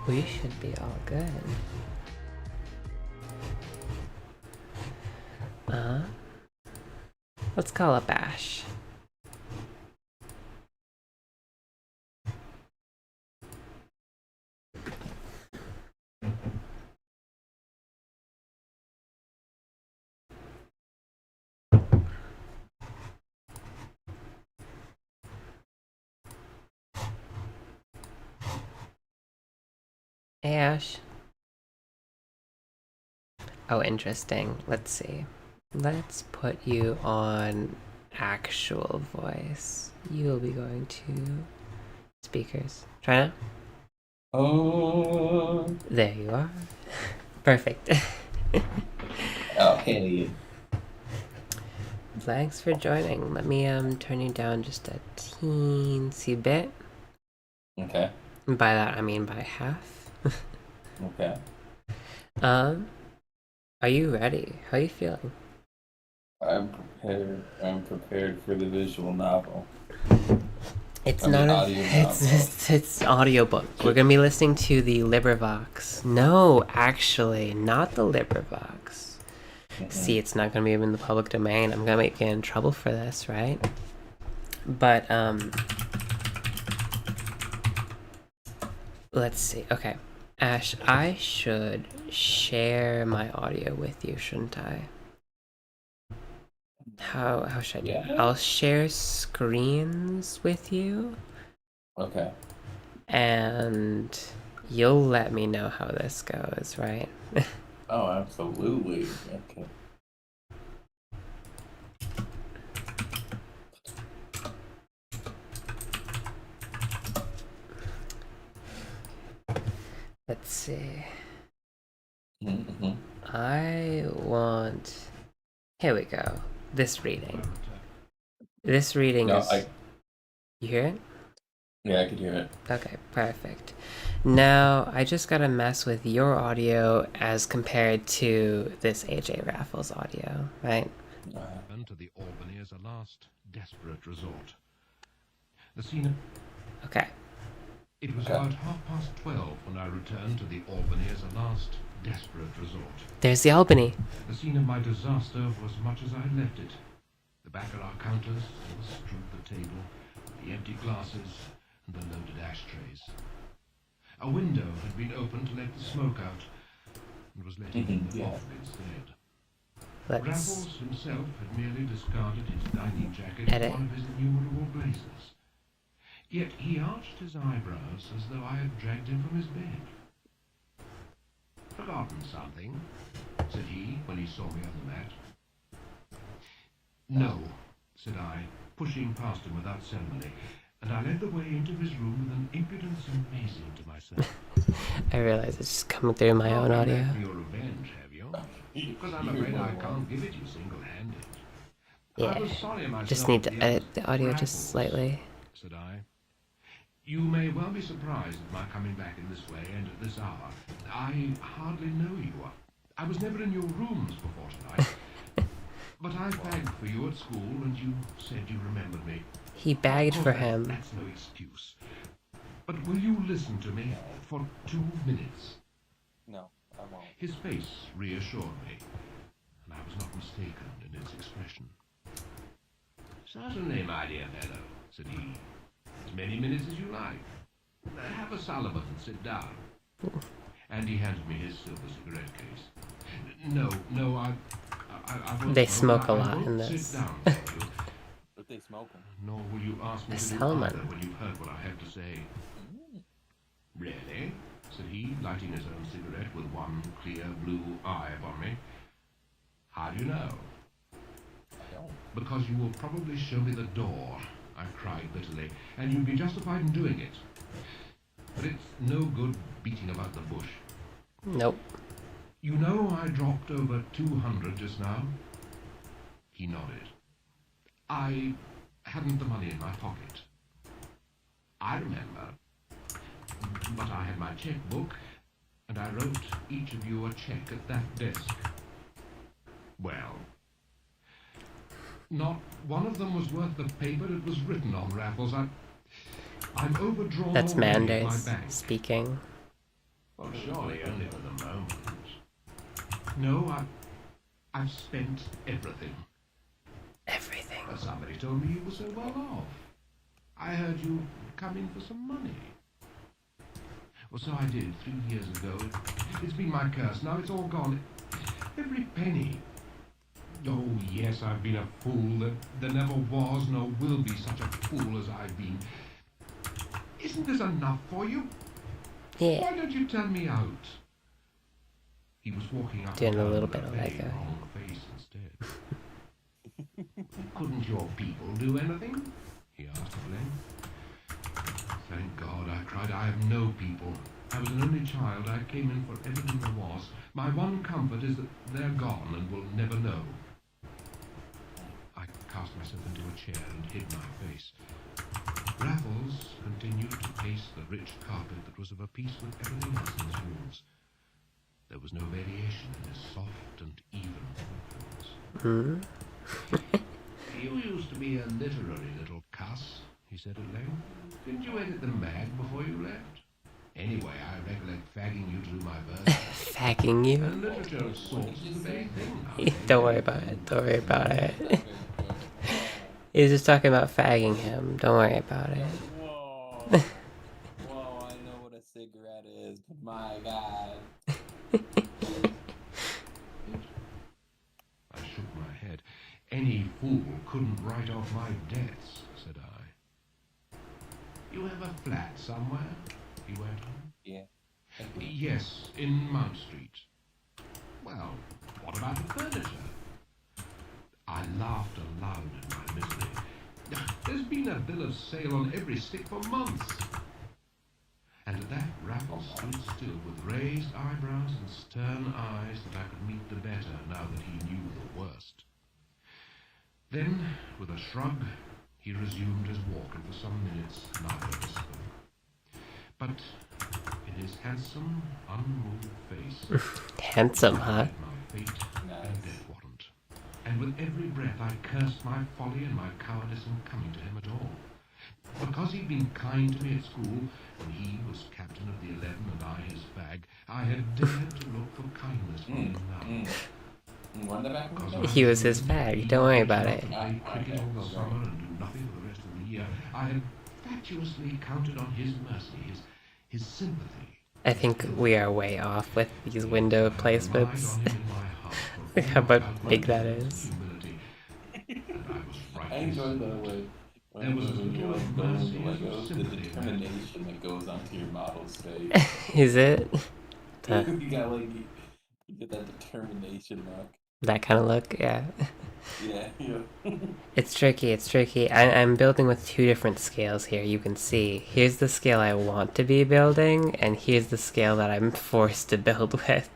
We should be all good. Let's call up Ash. Hey, Ash. Oh, interesting. Let's see. Let's put you on actual voice. You will be going to speakers. Try now.
Oh,
There you are. Perfect.
hell yeah.
Thanks for joining. Let me turn you down just a teensy bit.
Okay.
And by that I mean by half.
Okay.
Are you ready? How are you feeling?
I'm prepared. I'm prepared for the visual novel.
It's
I
not
mean,
a.
audio novel.
It's audiobook. We're gonna be listening to the LibriVox. No, actually, not the LibriVox. See, it's not gonna be in the public domain. I'm gonna get in trouble for this, right? But let's see. Okay, Ash, I should share my audio with you, shouldn't I? How should I do it?
Yeah.
I'll share screens with you.
Okay.
And you'll let me know how this goes, right?
Oh, absolutely. Okay.
Let's see.
Mm-hmm.
I want... Here we go. This reading. This reading
No,
is... You hear it?
Yeah, I could hear it.
Okay, perfect. Now, I just gotta mess with your audio as compared to this AJ Raffles audio, right?
To the Albany as a last desperate resort. The scene.
Okay.
It was about 12:30 when I returned to the Albany as a last desperate resort.
There's the Albany.
The scene of my disaster was much as I left it. The baccarat counters, the strewed the table, the empty glasses, and the loaded ashtrays. A window had been opened to let the smoke out, and was letting in the fog instead. Raffles himself had merely discarded his dining jacket and one of his innumerable blazers. Yet he arched his eyebrows as though I had dragged him from his bed. "Forgotten something?" said he when he saw me on the mat. "No," said I, pushing past him without ceremony, and I led the way into his room with an impudence amazing to myself.
I realize it's just coming through my own audio.
Your revenge, have you? Because I'm afraid I can't give it you single-handed.
Yeah,
I was sorry myself
just need to
at
edit the audio
Raffles,
just slightly.
said I. "You may well be surprised at my coming back in this way and at this hour. I hardly know you. I was never in your rooms before tonight. But I bagged for you at school and you said you remembered me.
He bagged for him.
That's no excuse. But will you listen to me for 2 minutes?"
No, I won't.
His face reassured me, and I was not mistaken in its expression. "Certainly, my dear fellow," said he. "As many minutes as you like. Have a Sullivan and sit down." And he handed me his silver cigarette case. No, I won't
They
smoke.
smoke a
I
lot
won't
in this.
Sit down, thank you.
But they smoking.
Nor will you ask me
A
to do
Salmon.
either when you've heard what I have to say. "Really?" said he, lighting his own cigarette with one clear blue eye upon me. "How do you know?" "Because you will probably show me the door," I cried bitterly, "and you'd be justified in doing it. But it's no good beating about the bush.
Nope.
You know I dropped over 200 just now?" He nodded. "I hadn't the money in my pocket." "I remember. But I had my checkbook, and I wrote each of you a check at that desk." "Well?" "Not one of them was worth the paper it was written on, Raffles. I'm overdrawn
That's
already at my
Manders
bank."
speaking.
Well, surely only for the moment. No, I've spent everything.
Everything.
But somebody told me you were so well off. I heard you come in for some money. Well, so I did 3 years ago. It's been my curse. Now it's all gone. Every penny. Oh, yes, I've been a fool. There never was nor will be such a fool as I've been. Isn't this enough for you?
Yeah.
Why don't you tell me out? He was walking up
Doing
and
a
down
little
with
bit of
very
Lego.
long face instead. Couldn't your people do anything? He asked at length. Thank God, I cried. I have no people. I was an only child. I came in for everything there was. My one comfort is that they're gone and will never know. I cast myself into a chair and hid my face. Raffles continued to pace the rich carpet that was of a piece with everything else in his rooms. There was no variation in his soft and even footfalls. You used to be a literary little cuss, he said at length. Didn't you edit the mag before you left? Anyway, I recollect fagging you to do my verse.
Fagging you?
And literature of sorts is the very thing.
Don't worry about it. Don't worry about it. He's just talking about fagging him. Don't worry about it.
Whoa. Whoa, I know what a cigarette is, but my God.
I shook my head. Any fool couldn't write off my debts, said I. You have a flat somewhere? He went on.
Yeah.
Yes, in Mount Street. Well, what about the furniture? I laughed aloud in my misery. There's been a bill of sale on every stick for months. And at that, Raffles stood still with raised eyebrows and stern eyes that I could meet the better now that he knew the worst. Then, with a shrug, he resumed his walk, and for some minutes neither of us spoke. But in his handsome, unmoved face,
Handsome, huh?
my fate and death warrant. And with every breath I cursed my folly and my cowardice in coming to him at all. Because he'd been kind to me at school, and he was captain of the 11 and I his fag, I had dared to look for kindness from him now.
Run the back
He was his fag. Don't worry about it.
Play cricket all the summer and do nothing for the rest of the year. I had fatuously counted on his mercy, his sympathy.
I think we are way off with these window placements. Look how big that is.
I enjoy the way when you like go into Lego, the determination that goes onto your model's face.
Is it?
You got like you get that determination look.
That kind of look, yeah.
Yeah.
It's tricky, it's tricky. I'm building with two different scales here, you can see. Here's the scale I want to be building, and here's the scale that I'm forced to build with.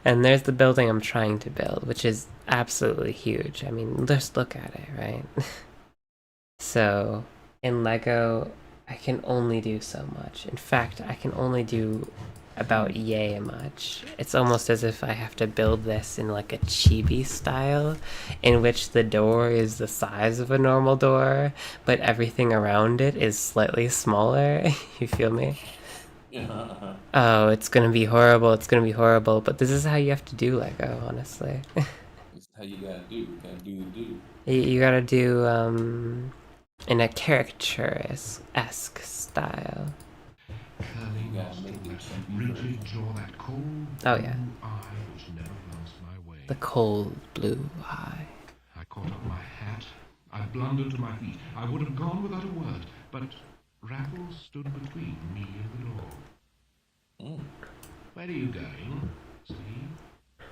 And there's the building I'm trying to build, which is absolutely huge. I mean, just look at it, right? So, in Lego, I can only do so much. In fact, I can only do about yay much. It's almost as if I have to build this in like a chibi style, in which the door is the size of a normal door, but everything around it is slightly smaller. You feel me? Oh, it's gonna be horrible, it's gonna be horrible, but this is how you have to do Lego, honestly.
This is how you gotta do. You gotta do.
You gotta do, in a caricature-esque style.
Curling rigid jaw, that cold
Oh, yeah.
blue eye which never glanced my way.
The cold blue eye.
I caught up my hat. I blundered to my feet. I would have gone without a word, but Raffles stood between me and the door. Where are you going? said he.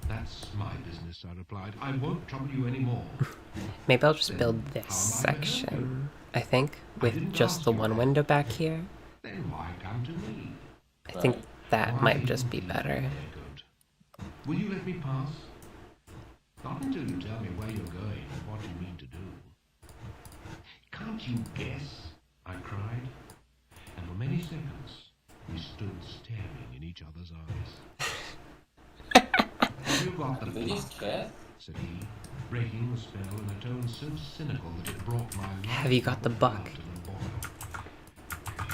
That's my business, I replied. I won't trouble you any more.
Maybe I'll just build this section, I think, with just the one window back here.
Then why come to me?
I think that might just be better.
Will you let me pass? Not until you tell me where you're going and what you mean to do. Can't you guess? I cried. And for many seconds, we stood staring in each other's eyes. Have you got the buck? said he, breaking the spell in a tone so cynical that it brought my life.
Have you got the buck?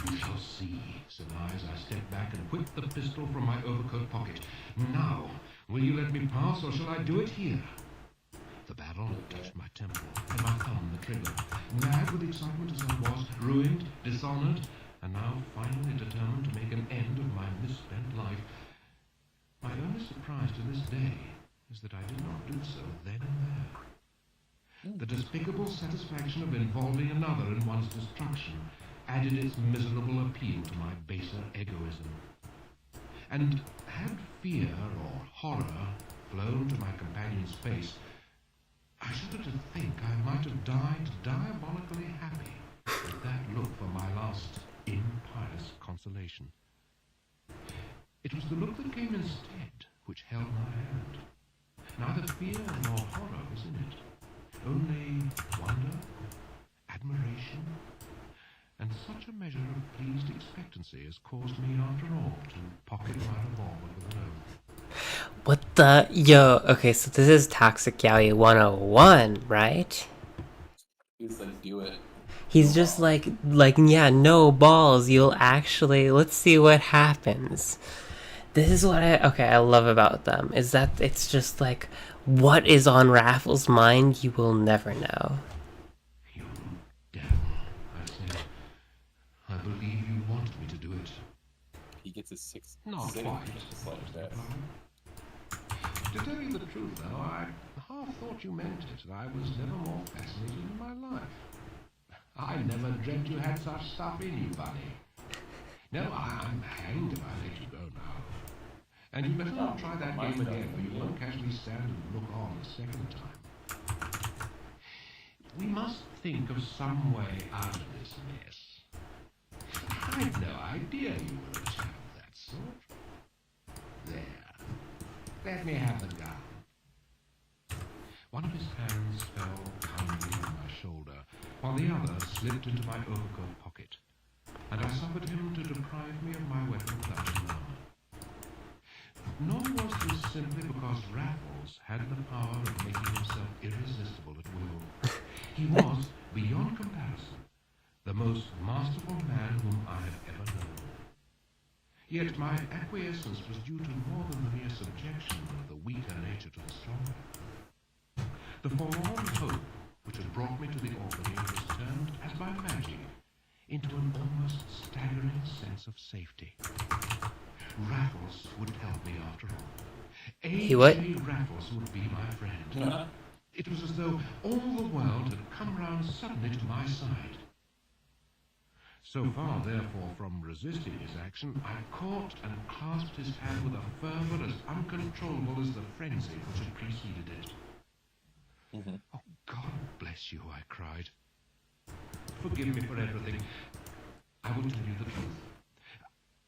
You shall see, said I as I stepped back and whipped the pistol from my overcoat pocket. Now, will you let me pass, or shall I do it here? The barrel touched my temple, and my thumb the trigger. Mad with excitement as I was, ruined, dishonored, and now finally determined to make an end of my misspent life, my only surprise to this day is that I did not do so then and there. The despicable satisfaction of involving another in one's destruction added its miserable appeal to my baser egoism. And had fear or horror flown to my companion's face, I shudder to think I might have died diabolically happy with that look for my last impious consolation. It was the look that came instead which held my hand. Neither fear nor horror was in it, only wonder, admiration, and such a measure of pleased expectancy as caused me, after all, to pocket my revolver with an oath.
What the? Yo, okay, so this is Toxic Yaoi 101, right?
He's like, do it.
He's just like, yeah, no balls, you'll actually, let's see what happens. This is what I love about them, is that it's just like, what is on Raffles' mind, you will never know.
You devil, I said. I believe you wanted me to do it.
He gets his six.
Not
six
quite.
just like that.
To tell you the truth, though, I half thought you meant it, and I was never more fascinated in my life. I never dreamt you had such stuff in you, Bunny. No, I'm hanged if I let you go now. And you better not try that game again, or you won't catch me stand and look on the second time. We must think of some way out of this mess. I'd no idea you were a chap of that sort. There. Let me have the gun. One of his hands fell kindly on my shoulder, while the other slipped into my overcoat pocket, and I suffered him to deprive me of my weapon without an armor. Nor was this simply because Raffles had the power of making himself irresistible at will. He was, beyond comparison, the most masterful man whom I have ever known. Yet my acquiescence was due to more than the mere subjection of the weaker nature to the stronger. The forlorn hope which had brought me to the Albany was turned, as by magic, into an almost staggering sense of safety. Raffles would help me after all. AJ Raffles would be my friend. It was as though all the world had come round suddenly to my side. So far, therefore, from resisting his action, I caught and clasped his hand with a fervour as uncontrollable as the frenzy which had preceded it. Oh, God bless you, I cried. Forgive me for everything. I will tell you the truth.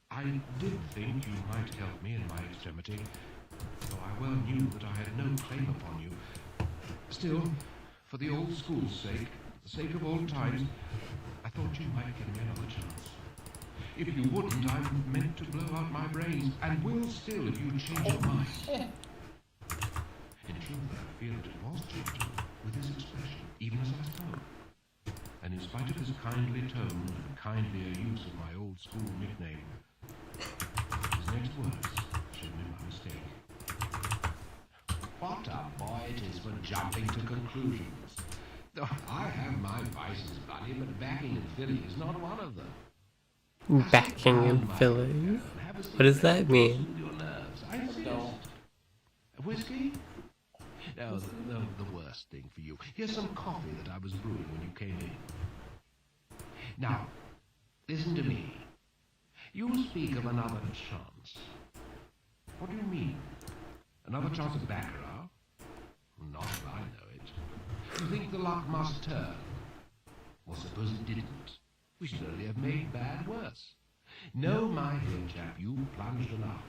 I did think you might help me in my extremity, though I well knew that I had no claim upon you. Still, for the old school's sake, the sake of old times, I thought you might give me another chance. If you wouldn't, I meant to blow out my brains, and will still if you change your mind. In truth, I fear that it was changed with his expression, even as I spoke. And in spite of his kindly tone and kindlier use of my old school nickname, his next words showed me my mistake. What a boy it is for jumping to conclusions. I have my vices, Bunny, but backing and filling is not one of them.
Backing and filling? What does that mean?
Your nerves. I insist. Whiskey? No, the worst thing for you. Here's some coffee that I was brewing when you came in. Now, listen to me. You speak of another chance. What do you mean? Another chance at baccarat? Not if I know it. You think the luck must turn? Well, suppose it didn't. We should only have made bad worse. No, my dear chap, you plunged enough.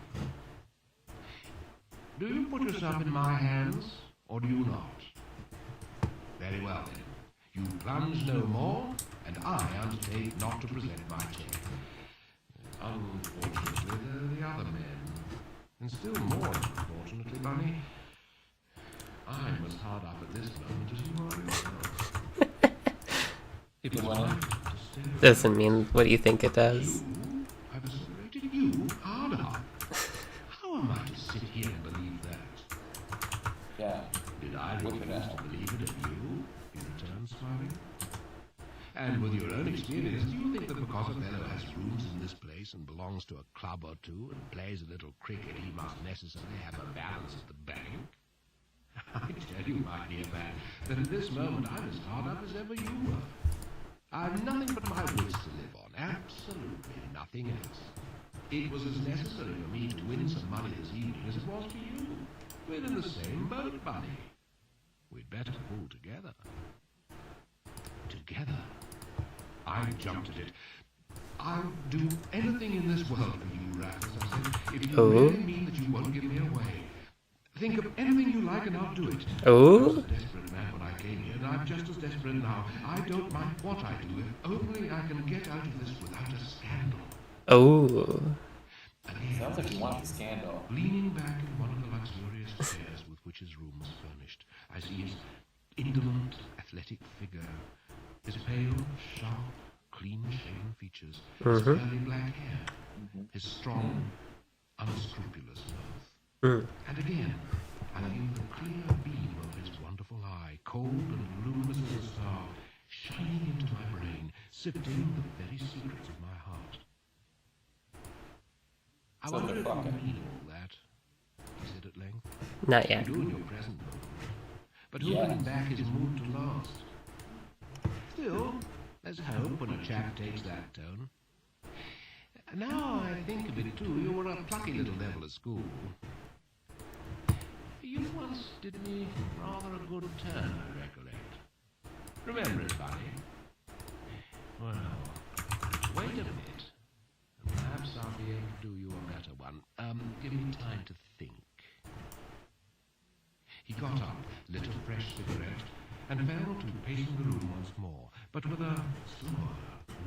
Do you put yourself in my hands, or do you not? Very well, then. You plunge no more, and I undertake not to present my check. Unfortunately, there are the other men. And still more unfortunately, Bunny, I'm as hard up at this moment as you are yourself. It was right to staring.
Doesn't mean what you think it does.
You? I've assimilated you harder. How am I to sit here and believe that?
Yeah.
Did I
Whip it
refuse to
out.
believe it of you? You returned, smiling. And with your own experience, do you think that because a fellow has rooms in this place and belongs to a club or two and plays a little cricket, he must necessarily have a balance at the bank? I tell you, my dear man, that at this moment I'm as hard up as ever you were. I've nothing but my wits to live on, absolutely nothing else. It was as necessary for me to win some money this evening as it was for you. We're in the same boat, buddy. We'd better pull together. Together? I jumped at it. I'll do anything in this world for you, Raffles, I said, if you really mean that you won't give me away. Think of anything you like and I'll do it. I was a desperate man when I came here, and I'm just as desperate now. I don't mind what I do, if only I can get out of this without a scandal. Again,
Sounds like you want the scandal.
leaning back in one of the luxurious chairs with which his room was furnished, I see his indolent, athletic figure, his pale, sharp, clean-shaven features, his curly black hair, his strong, unscrupulous mouth. And again, I feel the clear beam of his wonderful eye, cold and luminous as a star, shining into my brain, sifting the very secrets of my heart. I
So
wonder
they're
if you
fucking.
mean all that, he said at length.
Not yet.
You do in your present moment. But who
Yeah.
can back his mood to last? Still, there's hope when a chap takes that tone. Now I think of it too, you were a plucky little devil at school. You once did me rather a good turn, I recollect. Remember it, buddy? Well, wait a bit. And perhaps I'll be able to do you a better one. Give me time to think. He got up, lit a fresh cigarette, and fell to pacing the room once more, but with a slower,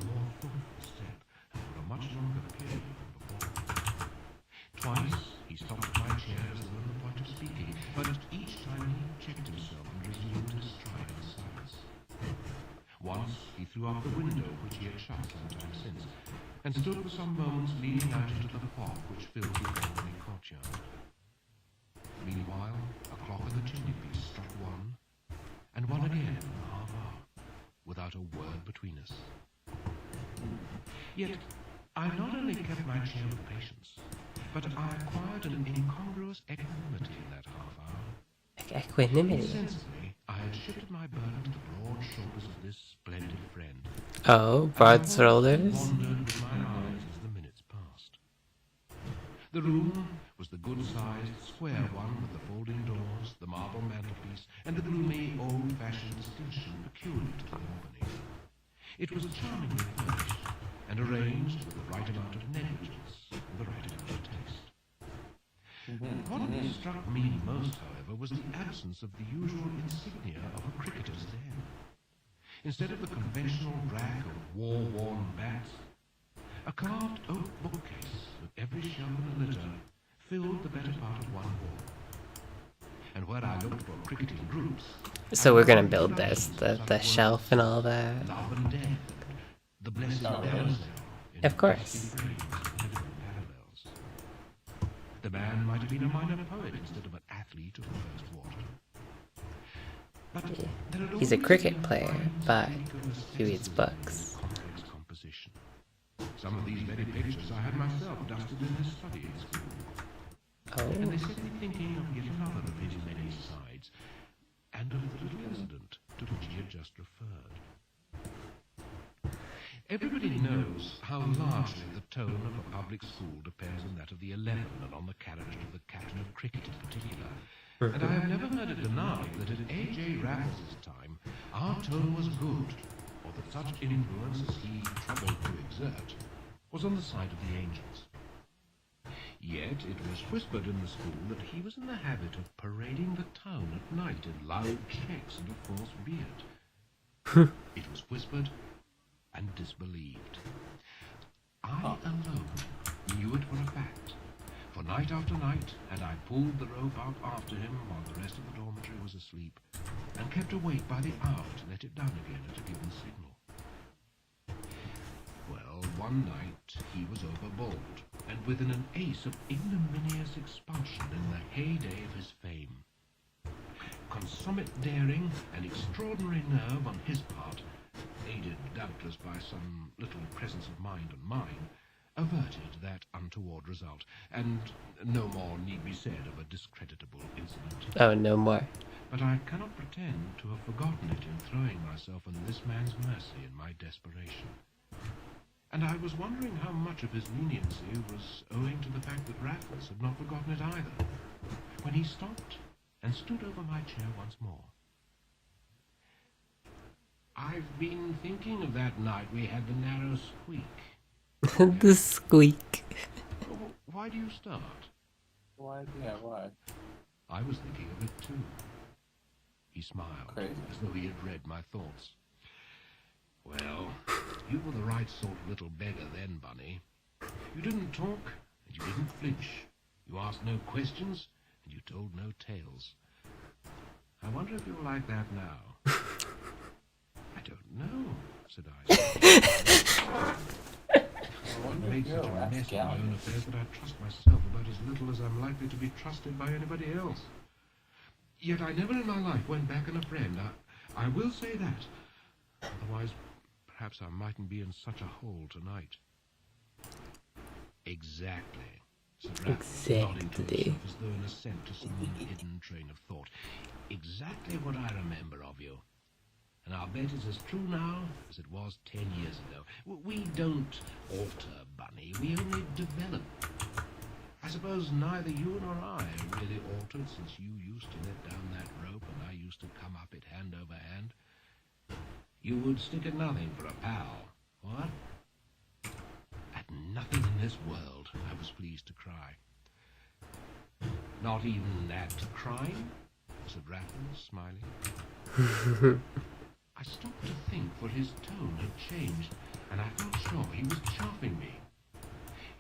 more thoughtful step, and for a much longer period than before. Twice he stopped at my chair as though on the point of speaking, but each time he checked himself and resumed his stride in silence. Once he threw up the window which he had shut some time since, and stood for some moments leaning out into the fog which filled the opening courtyard. Meanwhile, a clock on the chimney-piece struck one, and one again in the half hour, without a word between us. Yet, I not only kept my chair with patience, but I acquired an incongruous equanimity in that half hour.
Equanimity.
Insensibly, I had shifted my burden to the broad shoulders of this splendid friend.
Oh, broad shoulders.
Wandered with my eyes as the minutes passed. The room was the good-sized, square one with the folding doors, the marble mantelpiece, and the gloomy, old-fashioned distinction peculiar to the Albany. It was charmingly furnished, and arranged with the right amount of negligence and the right amount of taste. What struck me most, however, was the absence of the usual insignia of a cricketer's den. Instead of the conventional rack of war-worn bats, a carved oak bookcase with every shelf in a litter filled the better part of one wall. And where I looked for cricketing groups...
So we're gonna build this, the shelf and all that.
Love and death, the blessed Bells.
Of course.
Parallels. The man might have been a minor poet instead of an athlete of the first water. But there had
He's a
always
cricket
been a
player,
fine
but
streak of
he reads
aestheticism
books.
in complex composition. Some of these very pictures I had myself dusted in his study at school. And they set me thinking of yet another of his many sides, and of the little incident to which he had just referred. Everybody knows how largely the tone of a public school depends on that of the 11 and on the character of the captain of cricket in particular. And I have never heard it denied that at AJ Raffles' time our tone was good, or that such influence as he troubled to exert was on the side of the angels. Yet it was whispered in the school that he was in the habit of parading the town at night in loud checks and a false beard. It was whispered and disbelieved. I alone knew it for a fact, for night after night had I pulled the rope out after him while the rest of the dormitory was asleep, and kept awake by the hour to let it down again at a given signal. one night he was overboard, and within an ace of ignominious expulsion in the heyday of his fame. Consummate daring and extraordinary nerve on his part, aided doubtless by some little presence of mind on mine, averted that untoward result, and no more need be said of a discreditable incident.
Oh, no more.
But I cannot pretend to have forgotten it in throwing myself on this man's mercy in my desperation. And I was wondering how much of his leniency was owing to the fact that Raffles had not forgotten it either, when he stopped and stood over my chair once more. "I've been thinking of that night we had the narrow squeak."
The squeak.
Why do you start?
Why? Yeah, why?
I was thinking of it too. He smiled,
Crazy.
as though he had read my thoughts. "Well, you were the right sort of little beggar then, Bunny. You didn't talk, and you didn't flinch. You asked no questions, and you told no tales. I wonder if you're like that now." "I don't know," said I.
I wonder
I make
if you're
such
a
a mess of my own
rapscallion.
affairs that I trust myself about as little as I'm likely to be trusted by anybody else. Yet I never in my life went back on a friend. I will say that. Otherwise, perhaps I mightn't be in such a hole tonight. "Exactly," said Raffles, nodding to
Exactly.
himself as though in assent to some hidden train of thought. "Exactly what I remember of you. And I'll bet it's as true now as it was 10 years ago. We don't alter, Bunny. We only develop. I suppose neither you nor I are really altered since you used to let down that rope and I used to come up it hand over hand. You would stick at nothing for a pal. What?" "At nothing in this world," I was pleased to cry. "Not even at crime?" said Raffles, smiling. I stopped to think, for his tone had changed, and I felt sure he was chaffing me.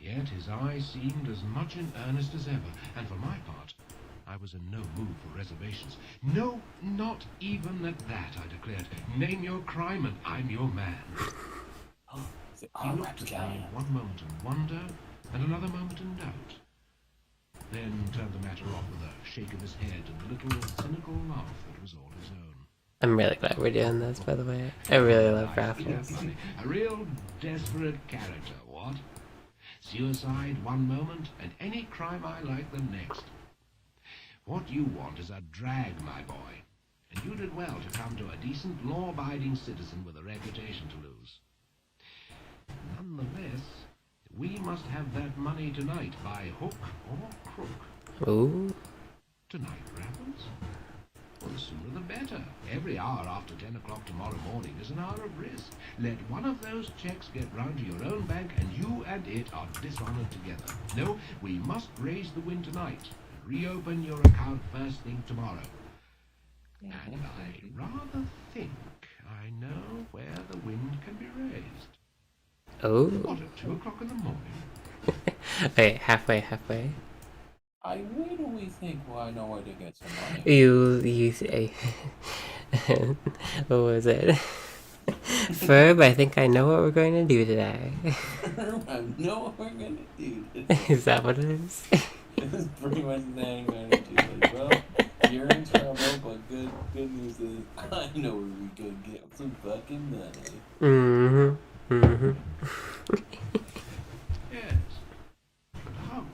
Yet his eye seemed as much in earnest as ever, and for my part, I was in no mood for reservations. "No, not even at that," I declared. "Name your crime and I'm your man."
Is it
He
our
looked at me
rapscallion?
one moment in wonder, and another moment in doubt. Then turned the matter off with a shake of his head and a little cynical laugh that was all his own.
I'm really glad we're doing this, by the way. I really love Raffles.
A real desperate character, what? Suicide one moment, and any crime I like the next. What you want is a drag, my boy, and you did well to come to a decent, law-abiding citizen with a reputation to lose. Nonetheless, we must have that money tonight, by hook or crook.
Ooh.
Tonight, Raffles? Well, the sooner the better. Every hour after 10 o'clock tomorrow morning is an hour of risk. Let one of those checks get round to your own bank and you and it are dishonored together. No, we must raise the wind tonight and reopen your account first thing tomorrow. And I rather think I know where the wind can be raised.
Oh.
What, at 2 o'clock in the morning?
Wait, halfway.
Where do we think I know where to get some money?
You say. What was it? Ferb, I think I know what we're going to do today.
I know what we're gonna do today.
Is that what it is?
This is pretty much the thing we're gonna do. Like, well, you're in trouble, but good news is I know where we could get some fucking money.
Yes. But how?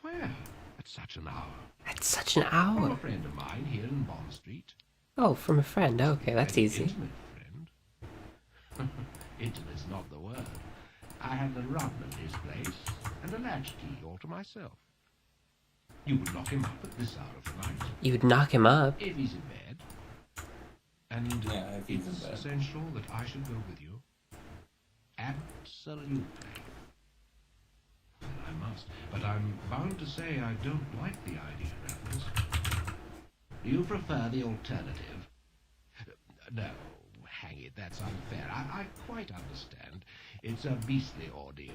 Where? At such an hour.
That's such an
From
hour.
a friend of mine here in Bond Street.
Oh, from a friend. Okay, that's
An
easy.
intimate friend. Intimate's not the word. I have the run of his place and a latchkey all to myself. You would lock him up at this hour of the night
You'd knock him up.
if he's in bed. And
Yeah, if he's in
it's
bed.
essential that I should go with you. Absolutely. Well, I must, but I'm bound to say I don't like the idea, Raffles. Do you prefer the alternative? No, hang it, that's unfair. I quite understand. It's a beastly ordeal.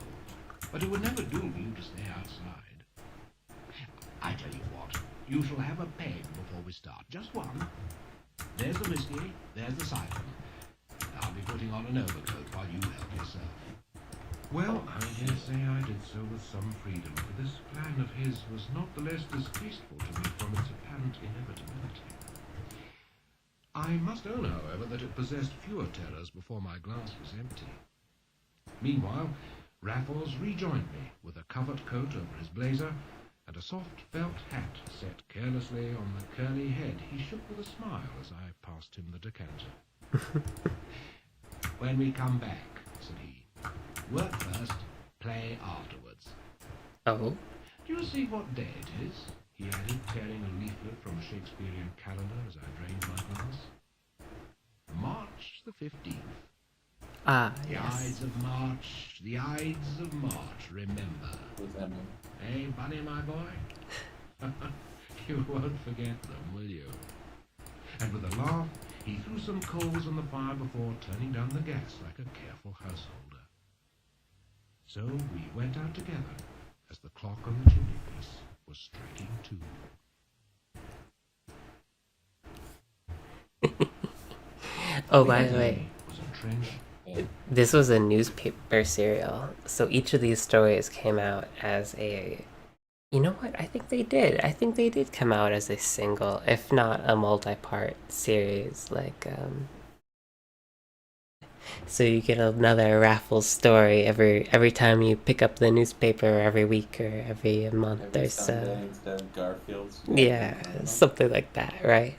But it would never do for you to stay outside. I tell you what, you shall have a peg before we start. Just one. There's the whiskey, there's the siphon. I'll be putting on an overcoat while you help yourself. Well, I dare say I did so with some freedom, for this plan of his was not the less distasteful to me from its apparent inevitability. I must own, however, that it possessed fewer terrors before my glass was empty. Meanwhile, Raffles rejoined me with a covert coat over his blazer and a soft felt hat set carelessly on the curly head he shook with a smile as I passed him the decanter. "When we come back," said he, "work first, play afterwards.
Oh.
Do you see what day it is?" he added, tearing a leaflet from a Shakespearean calendar as I drained my glass. "March the 15th.
Ah,
The
yes.
Ides of March, the Ides of March, remember.
What's that mean?
Hey, Bunny, my boy? You won't forget them, will you?" And with a laugh, he threw some coals on the fire before turning down the gas like a careful householder. So we went out together as the clock on the chimney-piece was striking 2.
Oh, by the way,
Was entrenched.
this was a newspaper serial, so each of these stories came out as a... You know what? I think they did. I think they did come out as a single, if not a multi-part series, so you get another Raffles story every time you pick up the newspaper, every week or every month
Every
or so.
Sunday instead of Garfield's.
Yeah, something like that, right?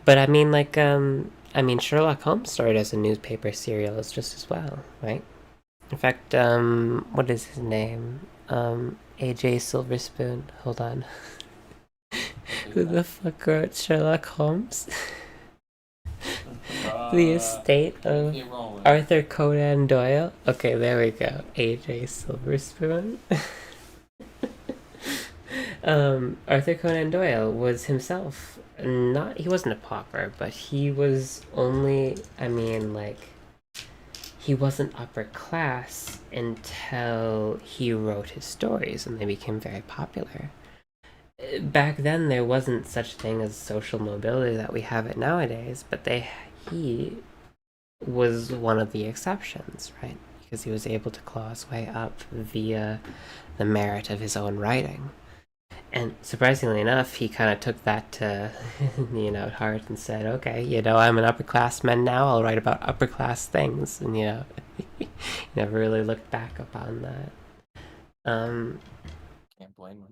But I mean, Sherlock Holmes started as a newspaper serial just as well, right? In fact, what is his name? AJ Silverspoon. Hold on. Who the fuck wrote Sherlock Holmes? The estate of Arthur Conan Doyle. Okay, there we go. AJ Silverspoon. Arthur Conan Doyle was himself he wasn't a pauper, but he was only, he wasn't upper class until he wrote his stories and they became very popular. Back then there wasn't such thing as social mobility that we have it nowadays, but he was one of the exceptions, right? Because he was able to claw his way up via the merit of his own writing. And surprisingly enough, he kind of took that to, heart and said, okay, I'm an upperclassman now, I'll write about upper-class things. And, he never really looked back upon that.
Can't blame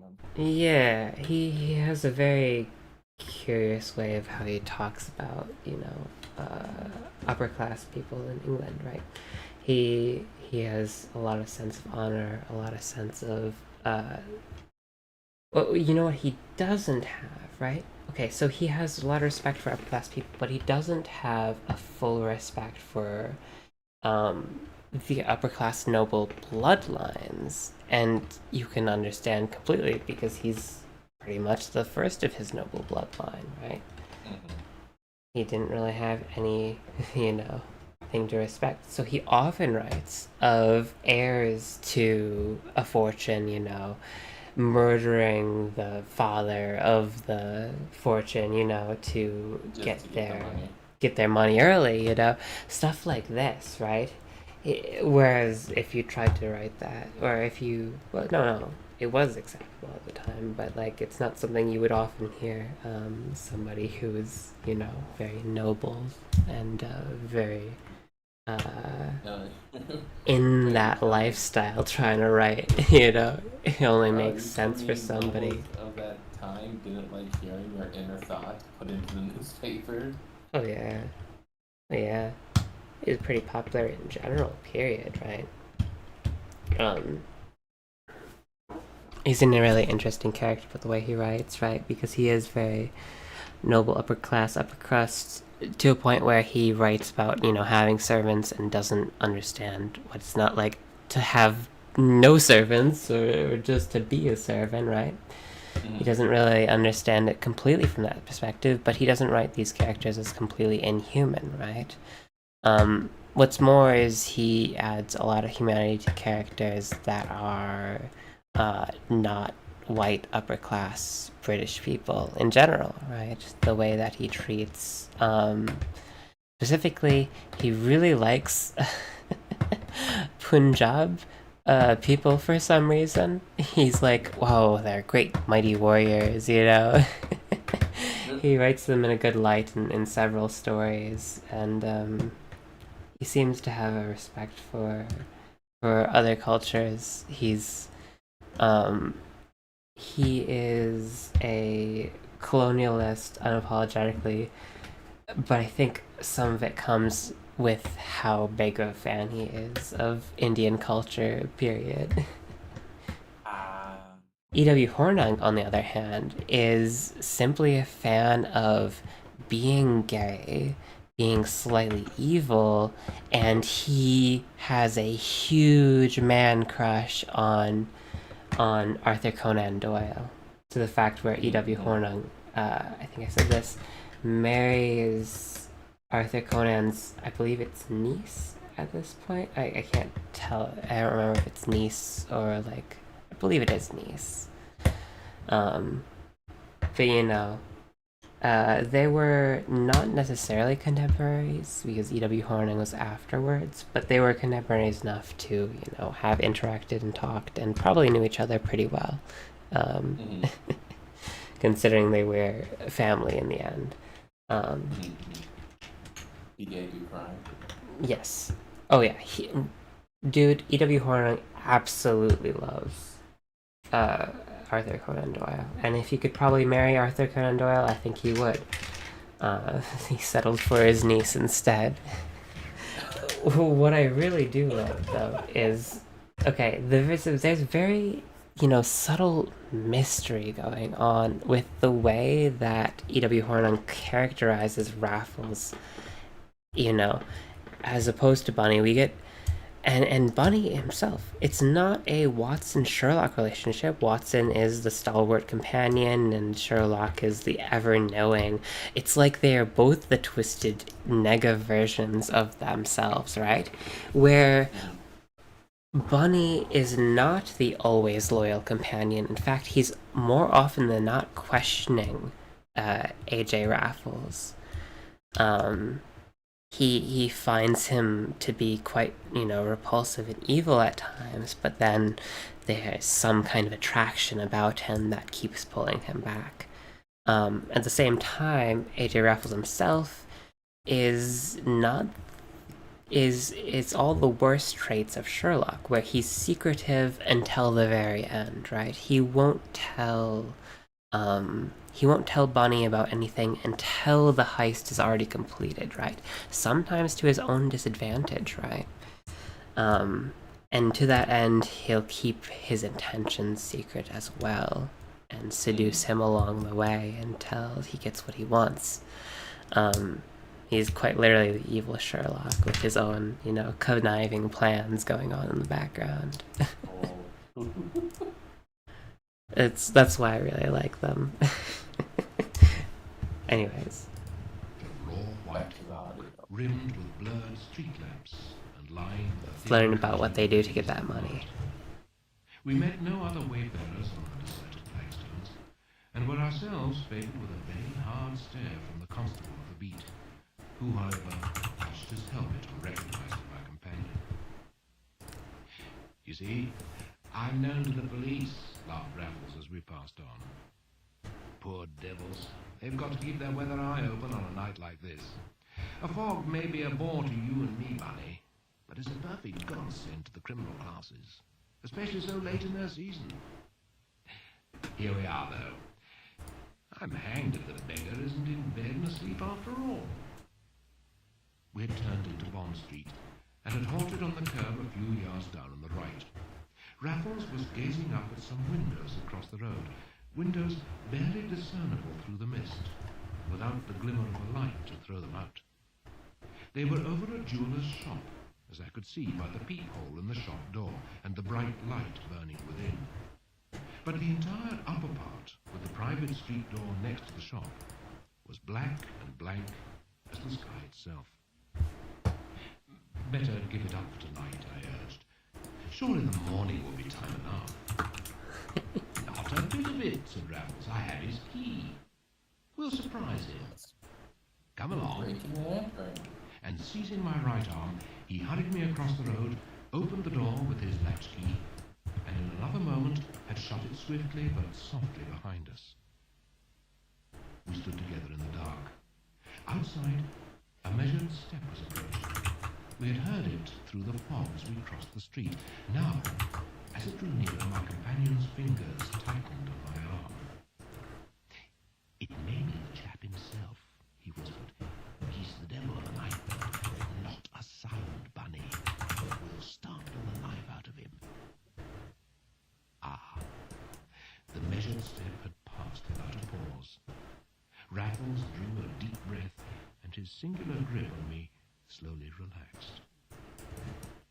him.
Yeah, he has a very curious way of how he talks about, upper-class people in England, right? He has a lot of sense of honor, a lot of sense of, well, you know what he doesn't have, right? Okay, so he has a lot of respect for upper-class people, but he doesn't have a full respect for the upper-class noble bloodlines. And you can understand completely because he's pretty much the first of his noble bloodline, right?
Mm-hmm.
He didn't really have any, thing to respect. So he often writes of heirs to a fortune, murdering the father of the fortune, to get their money early, stuff like this, right? Whereas if you tried to write that, or if you, well, no, it was acceptable at the time, but it's not something you would often hear somebody who is, very noble and very in that lifestyle trying to write, it only makes sense for somebody
of that time didn't like hearing your inner thoughts put into the newspaper.
Oh yeah, it was pretty popular in general, period, right? He's a really interesting character for the way he writes, right? Because he is very noble, upper crust, to a point where he writes about, having servants and doesn't understand what it's not like to have no servants or just to be a servant, right? Mm-hmm. He doesn't really understand it completely from that perspective, but he doesn't write these characters as completely inhuman, right? What's more is he adds a lot of humanity to characters that are not white upper class British people in general, right? The way that he treats specifically, he really likes Punjab people for some reason. He's like, whoa, they're great, mighty warriors, you know? He writes them in a good light in several stories, and he seems to have a respect for other cultures. He is a colonialist unapologetically, but I think some of it comes with how big a fan he is of Indian culture, period. E.W. Hornung, on the other hand, is simply a fan of being gay, being slightly evil, and he has a huge man crush on Arthur Conan Doyle. To the fact where E.W. Hornung, I think I said this, marries Arthur Conan's, I believe it's niece at this point. I can't tell. I don't remember if it's niece or like, I believe it is niece. But you know, they were not necessarily contemporaries because E.W. Hornung was afterwards, but they were contemporaries enough to, you know, have interacted and talked and probably knew each other pretty well, considering they were family in the end.
He gave you crime.
Yes. Oh yeah. Dude, E.W. Hornung absolutely loves Arthur Conan Doyle, and if he could probably marry Arthur Conan Doyle, I think he would. He settled for his niece instead. What I really do love, though, is okay. There's very, you know, subtle mystery going on with the way that E.W. Hornung characterizes Raffles. You know, as opposed to Bunny, we get and Bunny himself. It's not a Watson-Sherlock relationship. Watson is the stalwart companion, and Sherlock is the ever-knowing. It's like they are both the twisted, nega versions of themselves, right? Where Bunny is not the always loyal companion. In fact, he's more often than not questioning AJ Raffles. He finds him to be quite, you know, repulsive and evil at times, but then there's some kind of attraction about him that keeps pulling him back. At the same time, AJ Raffles himself is not is all the worst traits of Sherlock, where he's secretive until the very end, right? He won't tell Bunny about anything until the heist is already completed, right? Sometimes to his own disadvantage, right? And to that end, he'll keep his intentions secret as well and seduce him along the way until he gets what he wants. He's quite literally the evil Sherlock with his own, you know, conniving plans going on in the background. That's why I really like them. Anyways.
The raw white cloud, rimmed with blurred street lamps and lined with
Learn about what they do to get that money.
We met no other wayfarers on the deserted flagstones, and were ourselves favoured with a very hard stare from the constable of the beat, who, however, touched his helmet on recognizing my companion. You see, I'm known to the police, laughed Raffles as we passed on. Poor devils. They've got to keep their weather eye open on a night like this. A fog may be a bore to you and me, Bunny, but it's a perfect godsend to the criminal classes, especially so late in their season. Here we are, though. I'm hanged if the beggar isn't in bed and asleep after all. We had turned into Bond Street and had halted on the curb a few yards down on the right. Raffles was gazing up at some windows across the road, windows barely discernible through the mist, without the glimmer of a light to throw them out. They were over a jeweller's shop, as I could see by the peephole in the shop door and the bright light burning within. But the entire upper part, with the private street door next to the shop, was black and blank as the sky itself. Better give it up for tonight, I urged. Surely the morning will be time enough. Not a bit of it, said Raffles. I have his key. We'll surprise him. Come along. And seizing my right arm, he hurried me across the road opened the door with his latchkey, and in another moment had shut it swiftly but softly behind us. We stood together in the dark. Outside, a measured step was approaching. We had heard it through the fog as we crossed the street. Now, as it drew nearer, my companion's fingers tightened on my arm. "It may be the chap himself," he whispered. "He's the devil of a night bird. Not a sound, Bunny. We'll startle the life out of him." Ah, the measured step had passed without a pause. Raffles drew a deep breath, and his singular grip on me slowly relaxed.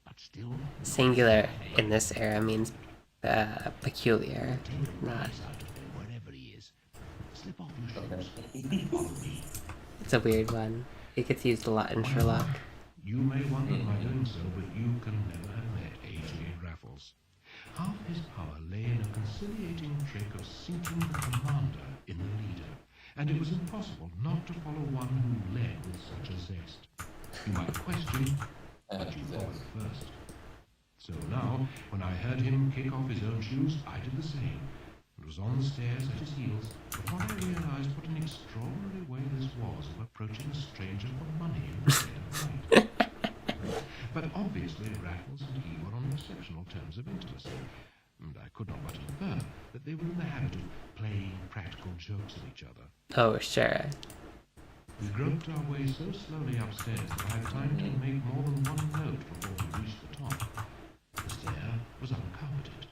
But still,
Singular in this era means peculiar, not.
out of him wherever he is. Slip off your shoes. Follow me.
It's a weird one. It gets used a lot in Sherlock.
You may wonder at my doing so, but you can never have met AJ Raffles. Half his power lay in a conciliating trick of sinking the commander in the leader, and it was impossible not to follow one who led with such a zest. You might question, but you followed first. So now, when I heard him kick off his own shoes, I did the same, and was on the stairs at his heels before I realized what an extraordinary way this was of approaching a stranger for money in the dead of night. But obviously Raffles and he were on exceptional terms of intimacy, and I could not but infer that they were in the habit of playing practical jokes on each other.
Oh, sure.
We groped our way so slowly upstairs that I had time to make more than one note before we reached the top. The stair was uncarpeted.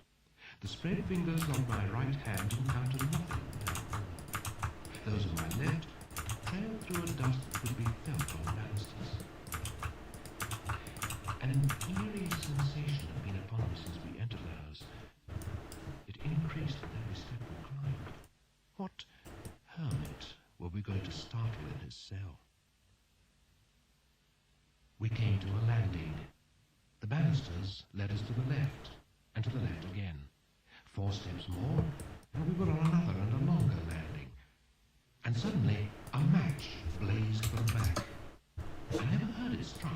The spread fingers of my right hand encountered nothing. Those of my left trailed through a dust that could be felt on the banisters. An eerie sensation had been upon me since we entered the house. It increased with every step we climbed. What hermit were we going to startle in his cell? We came to a landing. The banisters led us to the left, and to the left again. 4 steps more, and we were on another and a longer landing. And suddenly, a match blazed from the back. I never heard it struck.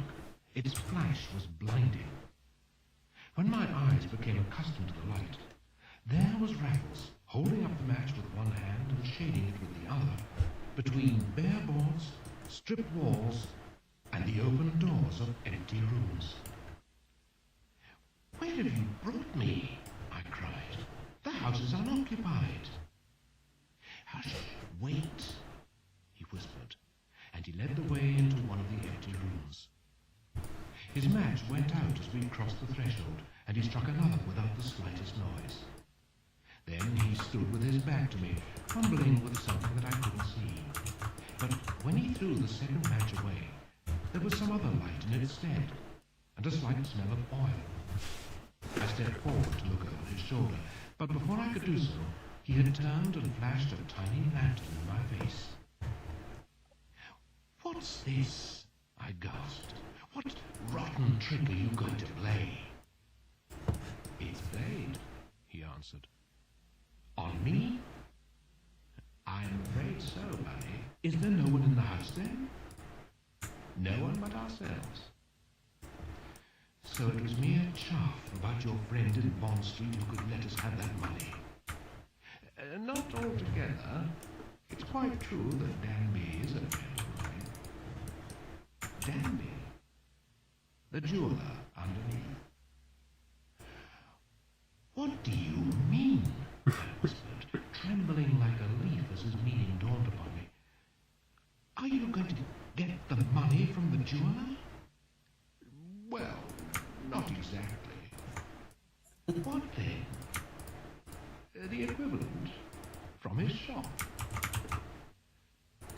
Its flash was blinding. When my eyes became accustomed to the light, there was Raffles, holding up the match with one hand and shading it with the other, between bare boards, stripped walls, and the open doors of empty rooms. "Where have you brought me?" I cried. "The house is unoccupied." "Hush, wait," he whispered, and he led the way into one of the empty rooms. His match went out as we crossed the threshold, and he struck another without the slightest noise. Then he stood with his back to me, fumbling with something that I couldn't see. But when he threw the second match away, there was some other light in its stead, and a slight smell of oil. I stepped forward to look over his shoulder, but before I could do so, he had turned and flashed a tiny lantern in my face. "What's this?" I gasped. "What rotten trick are you going to play?" "It's played," he answered. "On me?" "I'm afraid so, Bunny. Is there no one in the house then?" "No one but ourselves." "So it was mere chaff about your friend in Bond Street who could let us have that money." "Not altogether. It's quite true that Danby is a friend of mine." "Danby?" "The jeweller underneath." "What do you mean?" I whispered, trembling like a leaf as his meaning dawned upon me. "Are you going to get the money from the jeweller?" "Well, not exactly." "What then?" "The equivalent. From his shop."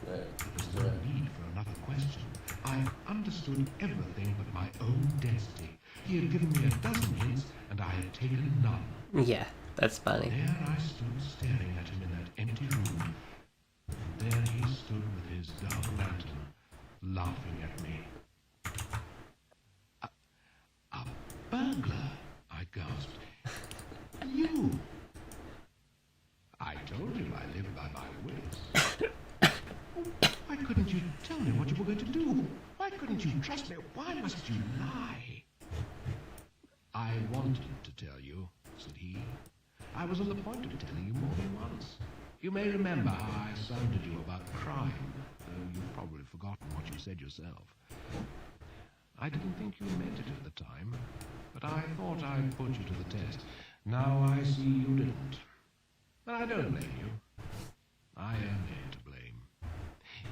Good.
There was no need for another question. I understood everything but my own destiny. He had given me a dozen hints, and I had taken none.
Yeah, that's funny.
There I stood staring at him in that empty room. And there he stood with his dark lantern, laughing at me. A burglar, I gasped. "You!" "I told you I live by my wits." "Why couldn't you tell me what you were going to do? Why couldn't you trust me? Why must you lie?" I wanted to tell you, said he. I was on the point of telling you more than once. You may remember how I sounded you about crime, though you've probably forgotten what you said yourself. I didn't think you meant it at the time, but I thought I'd put you to the test. Now I see you didn't. But I don't blame you. I am there to blame.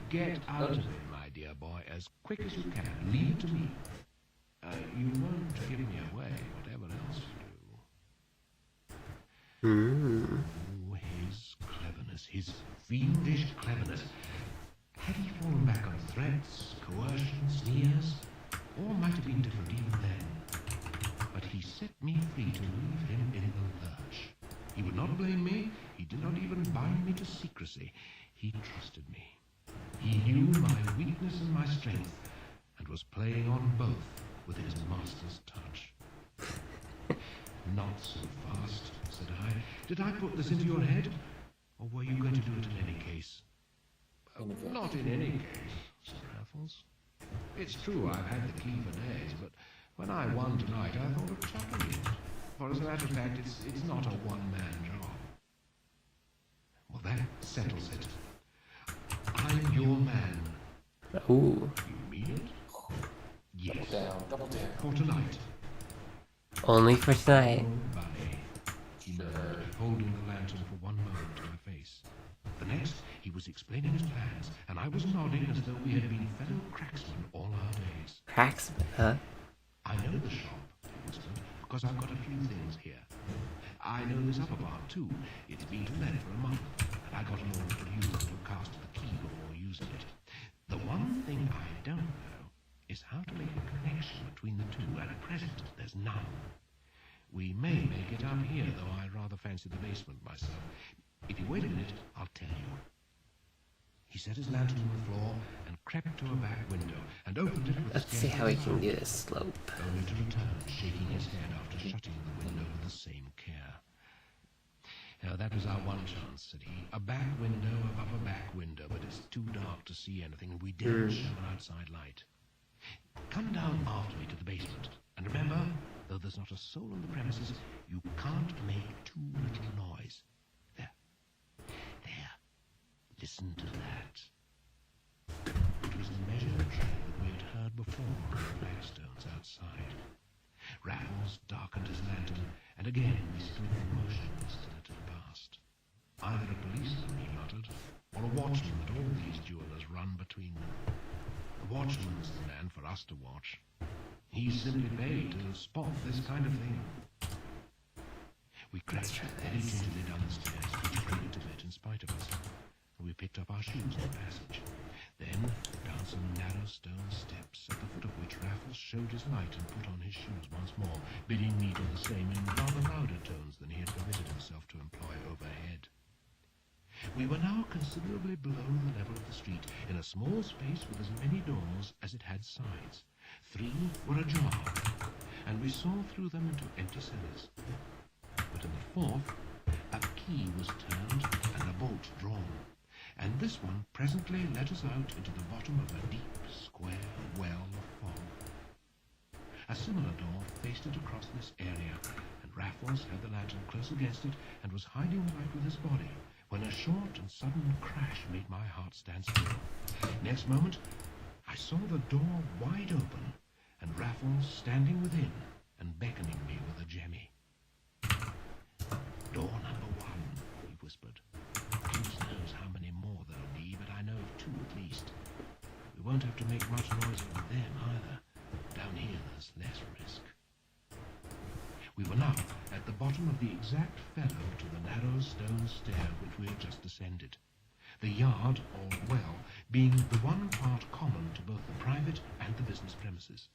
Get out of it, my dear boy, as quick as you can. Leave it to me. You won't give me away, whatever else you do. Oh, his cleverness, his fiendish cleverness. Had he fallen back on threats, coercion, sneers? All might have been different even then. But he set me free to leave him in the lurch. He would not blame me. He did not even bind me to secrecy. He trusted me. He knew my weakness and my strength, and was playing on both with his master's touch. Not so fast, said I. Did I put this into your head? Or were you going to do it in any case? Not in any case, said Raffles. It's true I've had the key for days, but when I won tonight I thought of chucking it. For as a matter of fact, it's not a one-man job. Well, that settles it. I'm your man.
Ooh.
You mean it? Yes.
Double down.
For tonight.
Only for tonight.
Oh, Bunny, he murmured, holding the lantern for one moment to my face. The next, he was explaining his plans, and I was nodding as though we had been fellow cracksmen all our days.
Cracksman, huh?
I know the shop, he whispered, because I've got a few things here. I know this upper bar, too. It's been to let for a month, and I got an order from you to look after the key before using it. The one thing I don't know is how to make a connection between the two. At present, there's none. We may make it up here, though I rather fancy the basement myself. If you wait a minute, I'll tell you. He set his lantern on the floor and crept to a back window and opened it with
Let's see how we can do this slope.
only to return, shaking his head after shutting the window with the same care. Now, that was our one chance, said he. A back window above a back window, but it's too dark to see anything, and we daren't show an outside light. Come down after me to the basement, and remember, though there's not a soul on the premises, you can't make too little noise. There. Listen to that. It was the measured tread that we had heard before on the flagstones outside. Raffles darkened his lantern, and again we stood motionless till it had passed. Either a policeman, he muttered, or a watchman that all these jewelers run between them. The watchman's the man for us to watch. He's simply paid to spot this kind of thing. We crept very gingerly down the stairs, which creaked a bit in spite of us. We picked up our shoes in the passage. Then, down some narrow stone steps, at the foot of which Raffles showed his light and put on his shoes once more, bidding me do the same in rather louder tones than he had permitted himself to employ overhead. We were now considerably below the level of the street, in a small space with as many doors as it had sides. 3 were ajar, and we saw through them into empty cellars. But in the 4th, a key was turned and a bolt drawn, and this one presently let us out into the bottom of a deep, square well of fog. A similar door faced it across this area, and Raffles had the lantern close against it and was hiding the light with his body, when a short and sudden crash made my heart stand still. Next moment, I saw the door wide open, and Raffles standing within and beckoning me with a jemmy. Door number 1, he whispered. Goodness knows how many more there'll be, but I know of 2 at least. We won't have to make much noise with them either. Down here there's less risk. We were now at the bottom of the exact fellow to the narrow stone stair which we had just descended. The yard, or well, being the one part common to both the private and the business premises.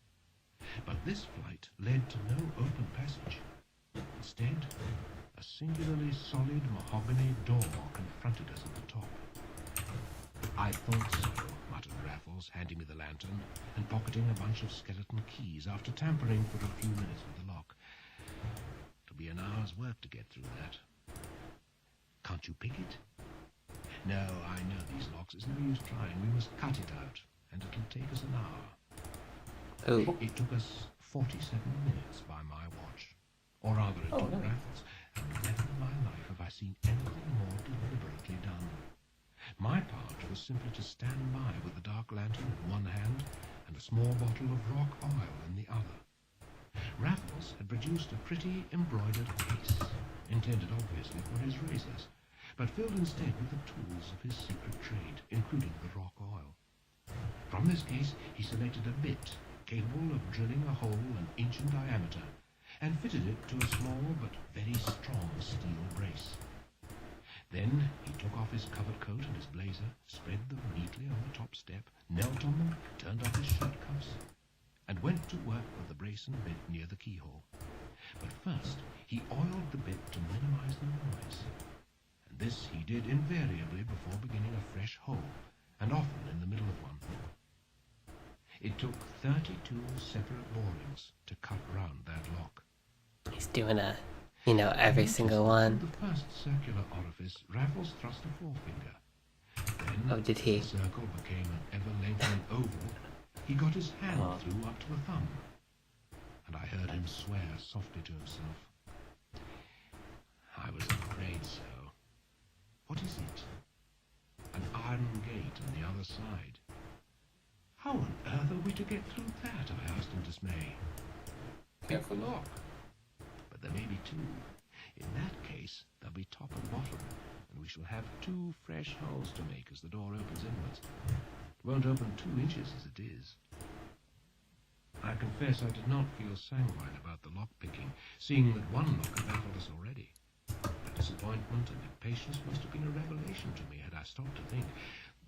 But this flight led to no open passage. Instead, a singularly solid mahogany door confronted us at the top. I thought so, muttered Raffles, handing me the lantern and pocketing a bunch of skeleton keys after tampering for a few minutes with the lock. It'll be an hour's work to get through that. Can't you pick it? No, I know these locks. It's no use trying. We must cut it out, and it'll take us an hour.
Oh.
It took us 47 minutes by my watch. Or rather, it
Oh,
took
nice.
Raffles, and never in my life have I seen anything more deliberately done. My part was simply to stand by with the dark lantern in one hand and a small bottle of rock oil in the other. Raffles had produced a pretty embroidered case, intended obviously for his razors, but filled instead with the tools of his secret trade, including the rock oil. From this case he selected a bit capable of drilling a hole an inch in diameter, and fitted it to a small but very strong steel brace. Then he took off his covered coat and his blazer, spread them neatly on the top step, knelt on them, turned up his shirt cuffs, and went to work with the brace and bit near the keyhole. But first he oiled the bit to minimize the noise, and this he did invariably before beginning a fresh hole, and often in the middle of one. It took 32 separate borings to cut round that lock.
He's doing every single one.
Through the first circular orifice, Raffles thrust a forefinger. Then,
Oh, did he?
the circle became an ever-lengthening oval. He got his hand through up to the thumb, and I heard him swear softly to himself. I was afraid so. What is it? An iron gate on the other side. How on earth are we to get through that? I asked in dismay. Pick the lock. But there may be two. In that case, there'll be top and bottom, and we shall have 2 fresh holes to make as the door opens inwards. It won't open 2 inches as it is. I confess I did not feel sanguine about the lock-picking, seeing that one lock had baffled us already. My disappointment and impatience must have been a revelation to me had I stopped to think.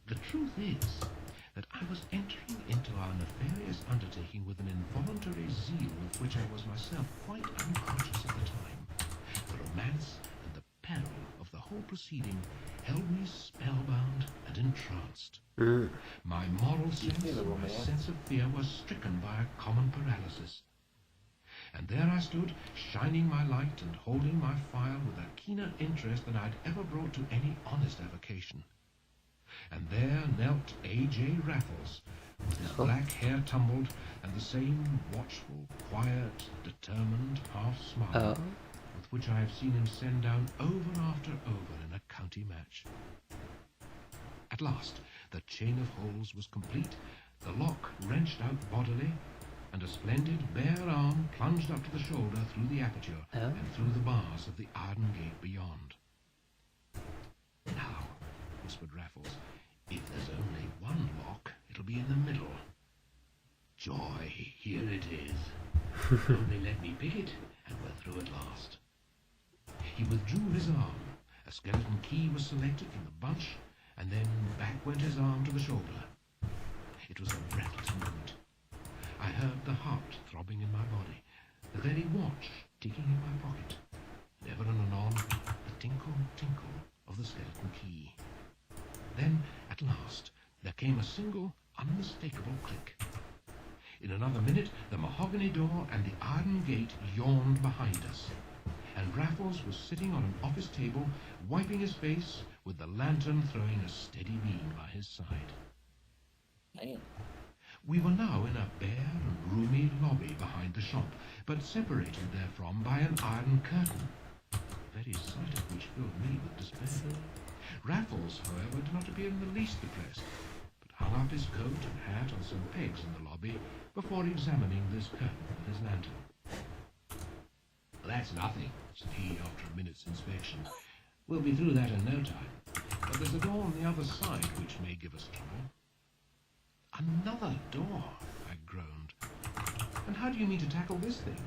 The truth is that I was entering into our nefarious undertaking with an involuntary zeal of which I was myself quite unconscious at the time. The romance and the peril of the whole proceeding held me spellbound and entranced. My moral sense and my sense of fear was stricken by a common paralysis. And there I stood, shining my light and holding my file with a keener interest than I'd ever brought to any honest avocation. And there knelt AJ Raffles, with his black hair tumbled, and the same watchful, quiet, determined half-smile with which I have seen him send down over after over in a county match. At last, the chain of holes was complete, the lock wrenched out bodily, and a splendid bare arm plunged up to the shoulder through the aperture and through the bars of the iron gate beyond. Now, whispered Raffles, if there's only one lock, it'll be in the middle. Joy, here it is. Only let me pick it, and we're through at last. He withdrew his arm. A skeleton key was selected from the bunch, and then back went his arm to the shoulder. It was a breathless moment. I heard the heart throbbing in my body, the very watch ticking in my pocket, and ever and anon the tinkle, tinkle of the skeleton key. Then, at last, there came a single, unmistakable click. In another minute, the mahogany door and the iron gate yawned behind us, and Raffles was sitting on an office table, wiping his face, with the lantern throwing a steady beam by his side.
Damn.
We were now in a bare and roomy lobby behind the shop, but separated therefrom by an iron curtain, the very sight of which filled me with despair. Raffles, however, did not appear in the least depressed, but hung up his coat and hat on some pegs in the lobby before examining this curtain with his lantern. "That's nothing," said he after a minute's inspection. "We'll be through that in no time. But there's a door on the other side which may give us trouble." "Another door," I groaned. "And how do you mean to tackle this thing?"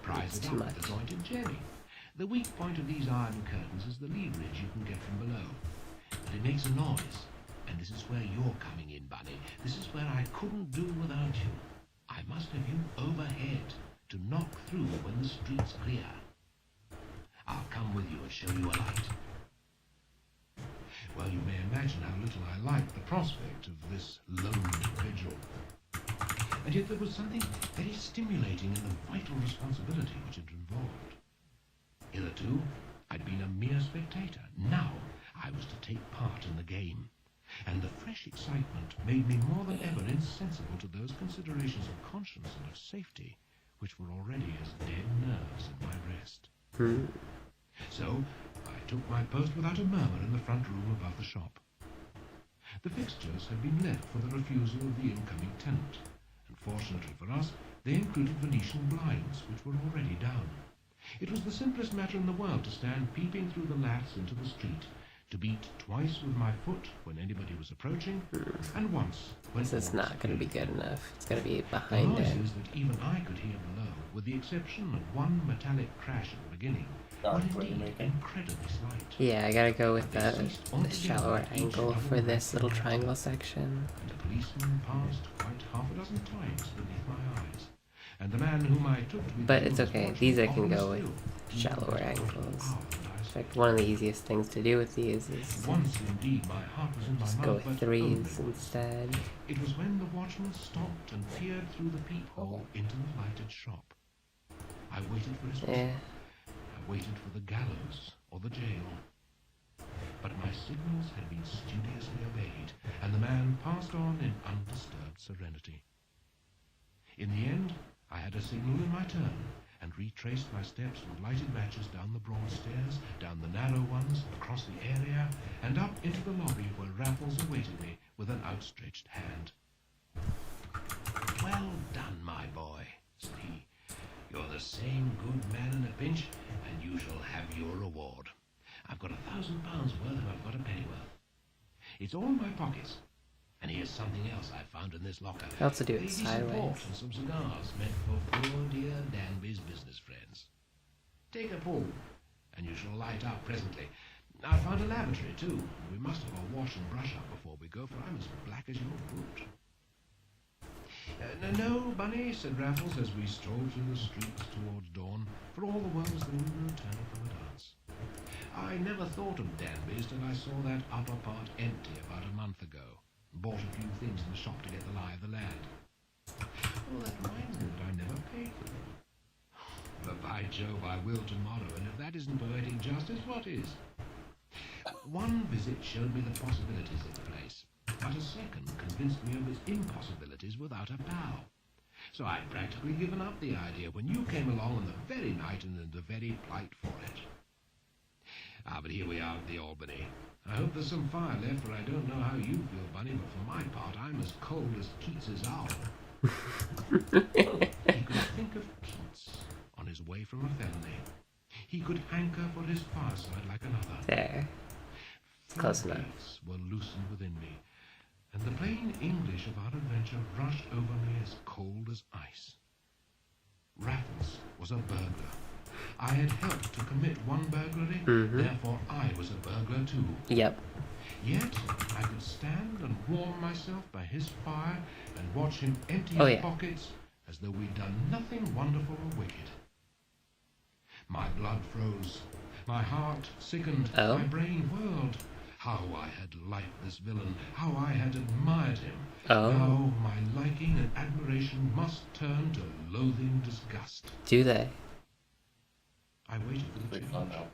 "Prise it up with the jointed jerry. The weak point of these iron curtains is the leverage you can get from below. But it makes a noise, and this is where you're coming in, Bunny. This is where I couldn't do without you. I must have you overhead to knock through when the street's clear. I'll come with you and show you a light." Well, you may imagine how little I liked the prospect of this lonely vigil. And yet there was something very stimulating in the vital responsibility which it involved. Hitherto, I'd been a mere spectator. Now, I was to take part in the game. And the fresh excitement made me more than ever insensible to those considerations of conscience and of safety which were already as dead nerves in my breast.
Hmm.
So I took my post without a murmur in the front room above the shop. The fixtures had been left for the refusal of the incoming tenant, and fortunately for us, they included Venetian blinds, which were already down. It was the simplest matter in the world to stand peeping through the lattice into the street, to beat twice with my foot when anybody was approaching, and once when
This is
all
not
was
going to be
clear.
good enough. It's going to be
The
behind it.
noises that even I could hear below, with the exception of one metallic crash at the beginning, were
Dark what you're
indeed
making.
incredibly slight.
Yeah, I gotta go with
They
the
ceased
the
altogether
shallower
at each
angle
double
for this little
maximum
triangle
level,
section.
and a policeman passed quite half a dozen times beneath my eyes, and the man whom I took to be
But
the
it's
newest
okay.
watchman
These I can
often
go with
still,
shallower
even after
angles.
hours that I
In
slept.
fact, one of the easiest things to do with these is
Once indeed my heart was in my
just
mouth,
go
but
with threes
only once.
instead.
It was when the watchman stopped and peered through the peephole into the lighted shop. I waited for his
Yeah.
whistle. I waited for the gallows or the jail. But my signals had been studiously obeyed, and the man passed on in undisturbed serenity. In the end, I had a signal in my turn, and retraced my steps with lighted matches down the broad stairs, down the narrow ones, across the area, and up into the lobby where Raffles awaited me with an outstretched hand. "Well done, my boy," said he. "You're the same good man in a pinch, and you shall have your reward. I've got £1,000 worth and I've got a pennyworth. It's all in my pockets. And here's something else I found in this locker.
I also do it
Ladies'
sideways.
port and some cigars meant for poor dear Danby's business friends. Take a pull, and you shall light up presently. I found a lavatory, too. We must have a wash and brush up before we go, for I'm as black as your boot." No, Bunny," said Raffles as we strolled through the streets towards dawn, for all the world as though we were returning from a dance. "I never thought of Danby's till I saw that upper part empty about a month ago. Bought a few things in the shop to get the lie of the land. Oh, that reminds me that I never paid for them. But by Jove, I will tomorrow, and if that isn't poetic justice, what is? One visit showed me the possibilities of the place, but a second convinced me of its impossibilities without a bow. So I'd practically given up the idea when you came along on the very night and in the very plight for it. But here we are at the Albany. I hope there's some fire left, for I don't know how you feel, Bunny, but for my part, I'm as cold as Keats's owl. He could think of Keats on his way from a felony. He could hanker for his fireside like another.
There. It's close enough.
Floodgates were loosened within me, and the plain English of our adventure rushed over me as cold as ice. Raffles was a burglar. I had helped to commit one burglary, therefore I was a burglar too.
Yep.
Yet I could stand and warm myself by his fire and watch him empty
Oh,
his
yeah.
pockets as though we'd done nothing wonderful or wicked. My blood froze, my heart sickened,
Oh.
my brain whirled. How I had liked this villain, how I had admired him.
Oh.
Now my liking and admiration must turn to loathing disgust.
Do they?
I waited for the
Pretty
change.
fun though.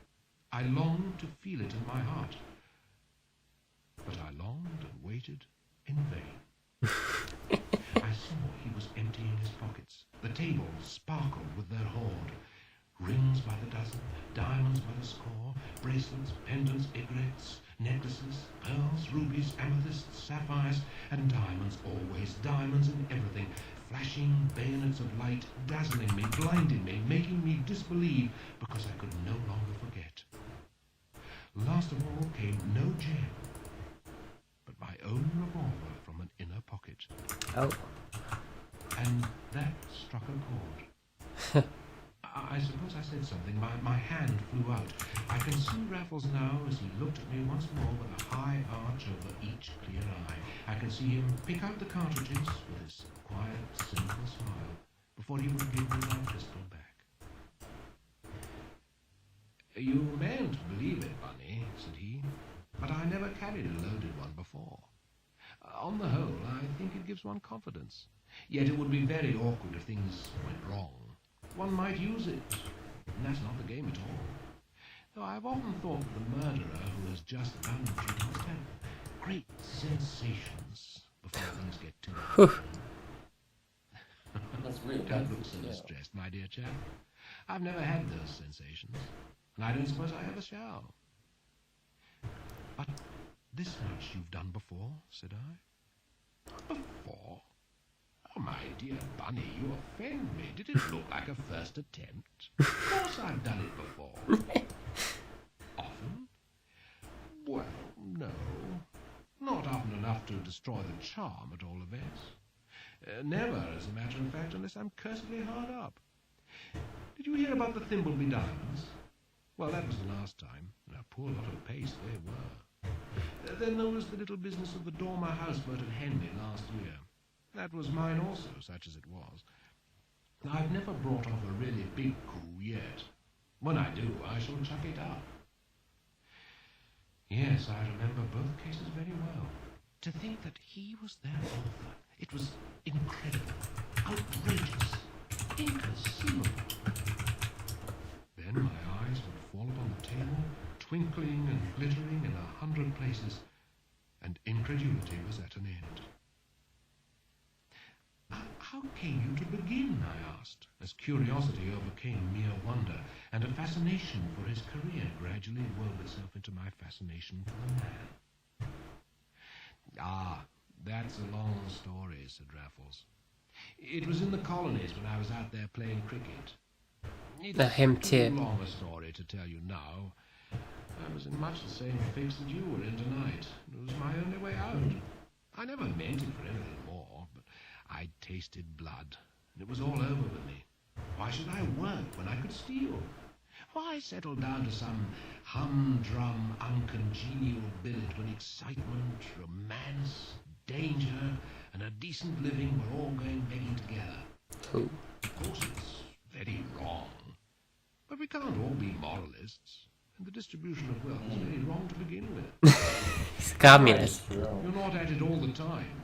I longed to feel it in my heart. But I longed and waited in vain. I saw he was emptying his pockets. The tables sparkled with their hoard. Rings by the dozen, diamonds by the score, bracelets, pendants, aigrettes, necklaces, pearls, rubies, amethysts, sapphires, and diamonds always, diamonds in everything, flashing bayonets of light, dazzling me, blinding me, making me disbelieve because I could no longer forget. Last of all came no gem, but my own revolver from an inner pocket,
Oh.
and that struck a chord. I suppose I said something. My hand flew out. I can see Raffles now as he looked at me once more with a high arch over each clear eye. I can see him pick out the cartridges with his quiet, cynical smile before he would give me my pistol back. "You mayn't believe it, Bunny," said he, "but I never carried a loaded one before. On the whole, I think it gives one confidence. Yet it would be very awkward if things went wrong. One might use it, and that's not the game at all. Though I've often thought that the murderer who has just done the trick must have great sensations before things get too
Whew.
That's real.
Don't look so
Yeah.
distressed, my dear chap. I've never had those sensations, and I don't suppose I ever shall. But this much you've done before, said I. Before? Oh, my dear Bunny, you offend me. Did it look like a first attempt? Of course I've done it before. Often? Well, no. Not often enough to destroy the charm, at all events. Never, as a matter of fact, unless I'm cursedly hard up. Did you hear about the Thimbleby diamonds? Well, that was the last time, and a poor lot of paste they were. Then there was the little business of the Dormer houseboat at Henley last year. That was mine also, such as it was. I've never brought off a really big coup yet. When I do, I shall chuck it up. Yes, I remember both cases very well. To think that he was their author, it was incredible, outrageous, inconceivable. Then my eyes would fall upon the table, twinkling and glittering in 100 places, and incredulity was at an end. How came you to begin, I asked, as curiosity overcame mere wonder, and a fascination for his career gradually wove itself into my fascination for the man. Ah, that's a long story, said Raffles. It was in the colonies when I was out there playing cricket. It's
him
too
too.
long a story to tell you now. I was in much the same fix that you were in tonight. It was my only way out. I never meant it for anything more, but I'd tasted blood, and it was all over with me. Why should I work when I could steal? Why settle down to some humdrum, uncongenial billet when excitement, romance, danger, and a decent living were all going begging together?
Ooh.
Of course, it's very wrong. But we can't all be moralists, and the distribution of wealth is very wrong to begin with.
He's a communist.
You're not at it all the time.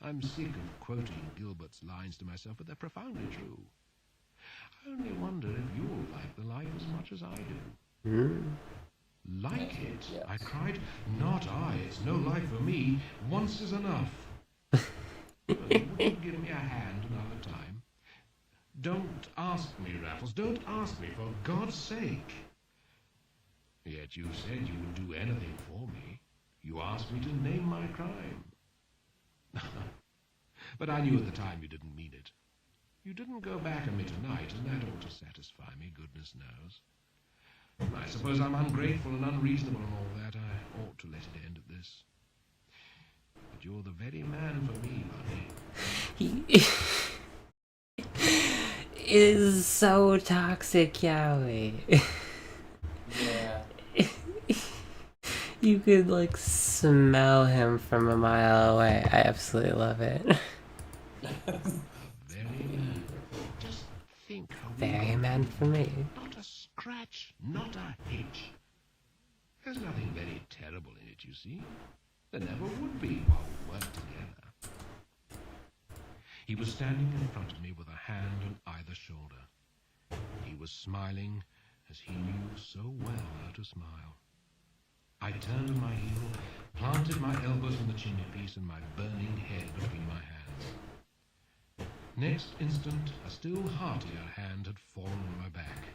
I'm sick of quoting Gilbert's lines to myself, but they're profoundly true. I only wonder if you'll like the life as much as I do. Like it?
Yes.
I cried. Not I. It's no life for me. Once is enough. Would you give me a hand another time? Don't ask me, Raffles. Don't ask me, for God's sake. Yet you said you would do anything for me. You asked me to name my crime. But I knew at the time you didn't mean it. You didn't go back on me tonight, and that ought to satisfy me, goodness knows. I suppose I'm ungrateful and unreasonable and all that. I ought to let it end at this. But you're the very man for me, Bunny.
He is so toxic, Yowie.
Yeah.
You could, like, smell him from a mile away. I absolutely love it.
Very man. Just think how we
Very
got
man for me.
Not a scratch, not a hitch. There's nothing very terrible in it, you see. There never would be while we worked together. He was standing in front of me with a hand on either shoulder. He was smiling as he knew so well how to smile. I turned on my heel, planted my elbows on the chimney-piece and my burning head between my hands. Next instant, a still heartier hand had fallen on my back.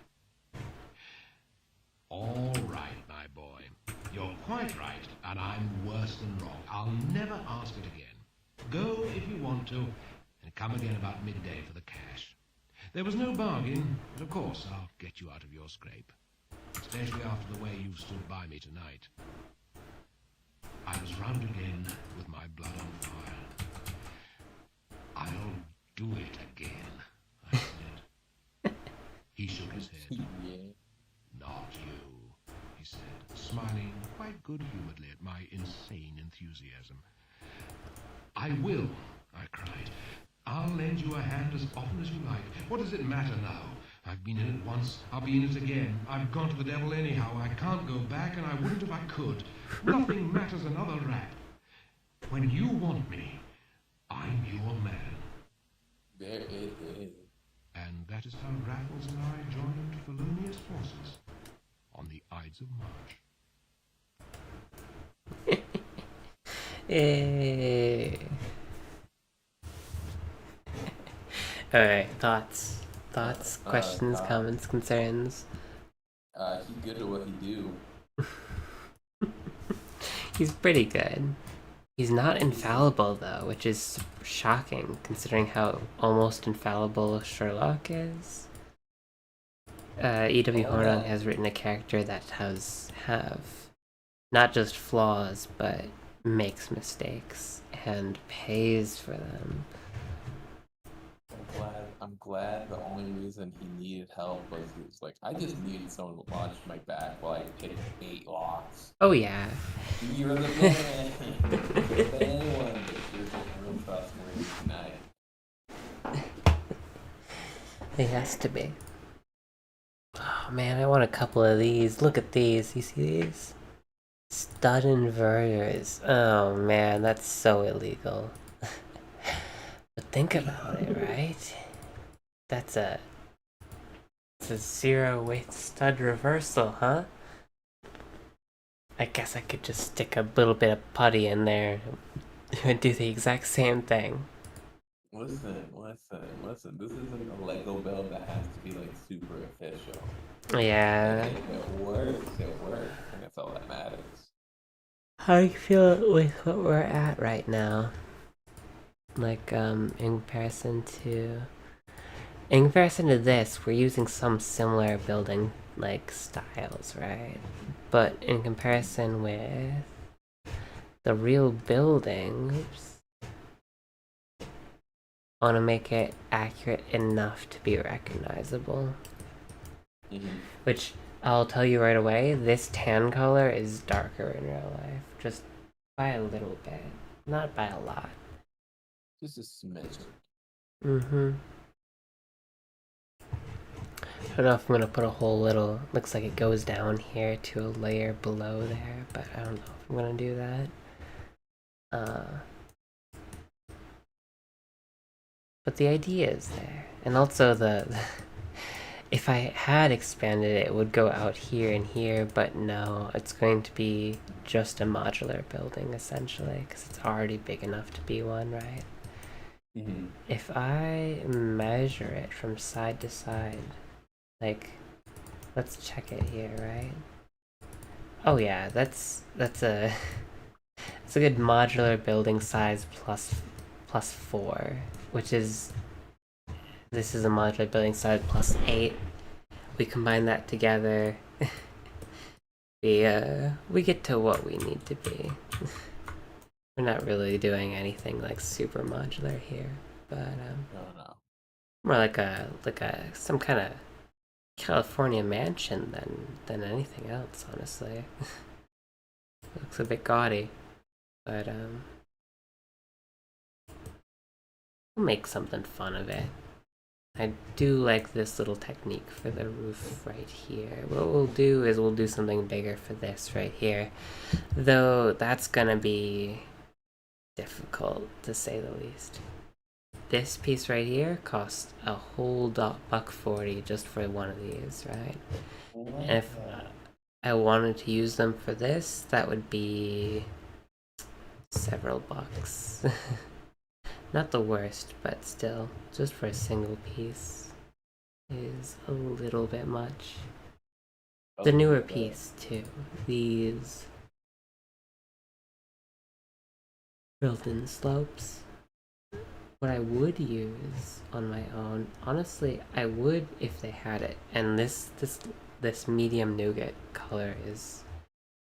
All right, my boy. You're quite right, and I'm worse than wrong. I'll never ask it again. Go if you want to, and come again about midday for the cash. There was no bargain, but of course I'll get you out of your scrape, especially after the way you've stood by me tonight. I was round again with my blood on fire. I'll do it again, I said. He shook his head.
Yeah.
Not you, he said, smiling quite good-humoredly at my insane enthusiasm. I will, I cried. I'll lend you a hand as often as you like. What does it matter now? I've been in it once, I'll be in it again. I've gone to the devil anyhow. I can't go back, and I wouldn't if I could. Nothing matters another rap. When you want me, I'm your man.
There it is.
And that is how Raffles and I joined felonious forces on the Ides of March.
Alright, thoughts, questions,
Tom,
comments, concerns.
he good at what he do.
He's pretty good. He's not infallible though, which is shocking considering how almost infallible Sherlock is. E.W. Hornung has written a character that have not just flaws, but makes mistakes and pays for them.
I'm glad the only reason he needed help was he was like, I just needed someone to launch my back while I picked 8 locks.
Oh yeah.
You're the man. If anyone that you're just real trustworthy tonight.
It has to be. Oh man, I want a couple of these. Look at these. You see these? Stud inverters. Oh man, that's so illegal. But think about it, right? It's a zero weight stud reversal, huh? I guess I could just stick a little bit of putty in there and do the exact same thing.
Listen. This isn't a Lego build that has to be like super official.
Yeah.
Like, if it works, and that's all that matters.
How do you feel with what we're at right now? Like, in comparison to this, we're using some similar building, like, styles, right? But in comparison with the real building, oops, I want to make it accurate enough to be recognizable. Which, I'll tell you right away, this tan color is darker in real life. Just by a little bit. Not by a lot.
Just a smidgen.
Mm-hmm. I don't know if I'm gonna put a whole little... Looks like it goes down here to a layer below there, but I don't know if I'm gonna do that. But the idea is there. And also the if I had expanded it, it would go out here and here, but no, it's going to be just a modular building, essentially, because it's already big enough to be one, right? If I measure it from side to side, like, let's check it here, right? Oh yeah, that's a it's a good modular building size plus 4, which is, this is a modular building size plus 8. We combine that together, we get to what we need to be. We're not really doing anything like super modular here, but
No.
more like some kind of California mansion than anything else, honestly. It looks a bit gaudy, but we'll make something fun of it. I do like this little technique for the roof right here. What we'll do is we'll do something bigger for this right here, though that's gonna be difficult to say the least. This piece right here costs a whole $1.40 just for one of these, right? And if I wanted to use them for this, that would be several bucks. Not the worst, but still, just for a single piece is a little bit much. The newer piece too. These built-in slopes. What I would use on my own, honestly, I would if they had it. And this medium nougat color is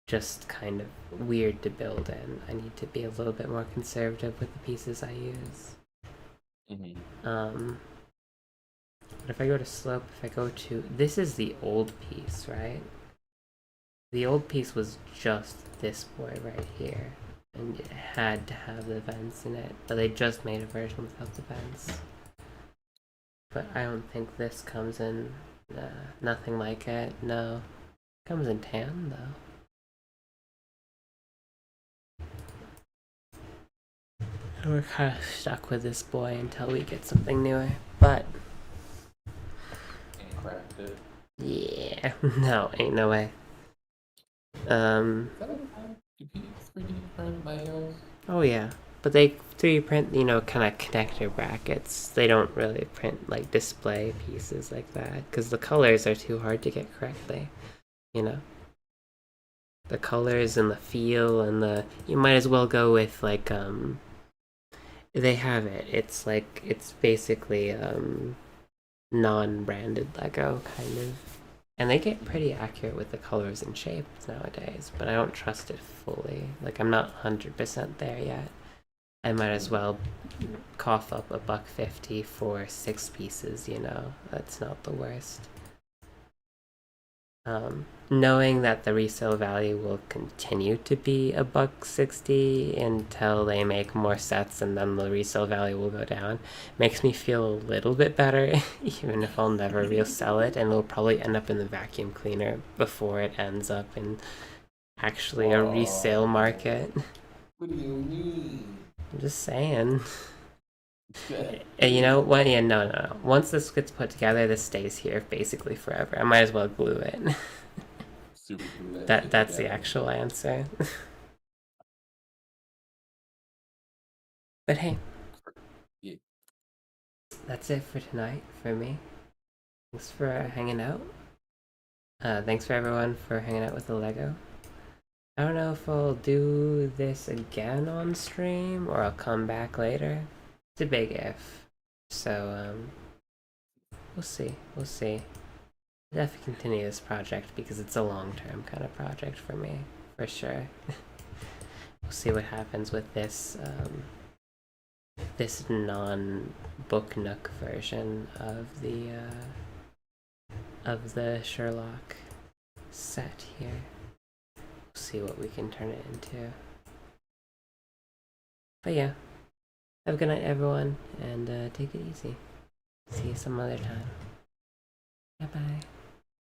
just kind of weird to build in. I need to be a little bit more conservative with the pieces I use. But if I go to slope, this is the old piece, right? The old piece was just this boy right here, and it had to have the vents in it, but they just made a version without the vents. But I don't think this comes in, nothing like it, no. It comes in tan, though. And we're kind of stuck with this boy until we get something newer, but...
And cracked it.
Yeah, no, ain't no way.
Is that a 3D printed by Heroes?
Oh yeah, but they 3D print, you know, kind of connector brackets. They don't really print like display pieces like that because the colors are too hard to get correctly, you know. The colors and the feel and the, you might as well go with like they have it. It's like, it's basically non-branded Lego kind of. And they get pretty accurate with the colors and shapes nowadays, but I don't trust it fully. Like, I'm not 100% there yet. I might as well cough up $1.50 for 6 pieces, you know? That's not the worst. Knowing that the resale value will continue to be $1.60 until they make more sets, and then the resale value will go down, makes me feel a little bit better, even if I'll never resell it, and it'll probably end up in the vacuum cleaner before it ends up in actually a resale market.
What do you mean?
I'm just saying. You know what? Yeah, no. Once this gets put together, this stays here basically forever. I might as well glue it.
Super cool.
That's the actual answer. But hey,
Yeah.
that's it for tonight for me. Thanks for hanging out. Thanks for everyone for hanging out with the Lego. I don't know if I'll do this again on stream or I'll come back later. It's a big if. So, we'll see. We'll see. I'll definitely continue this project because it's a long-term kind of project for me, for sure. We'll see what happens with this, this non-Book Nook version of the Sherlock set here. We'll see what we can turn it into. But yeah, have a good night everyone, and take it easy. See you some other time.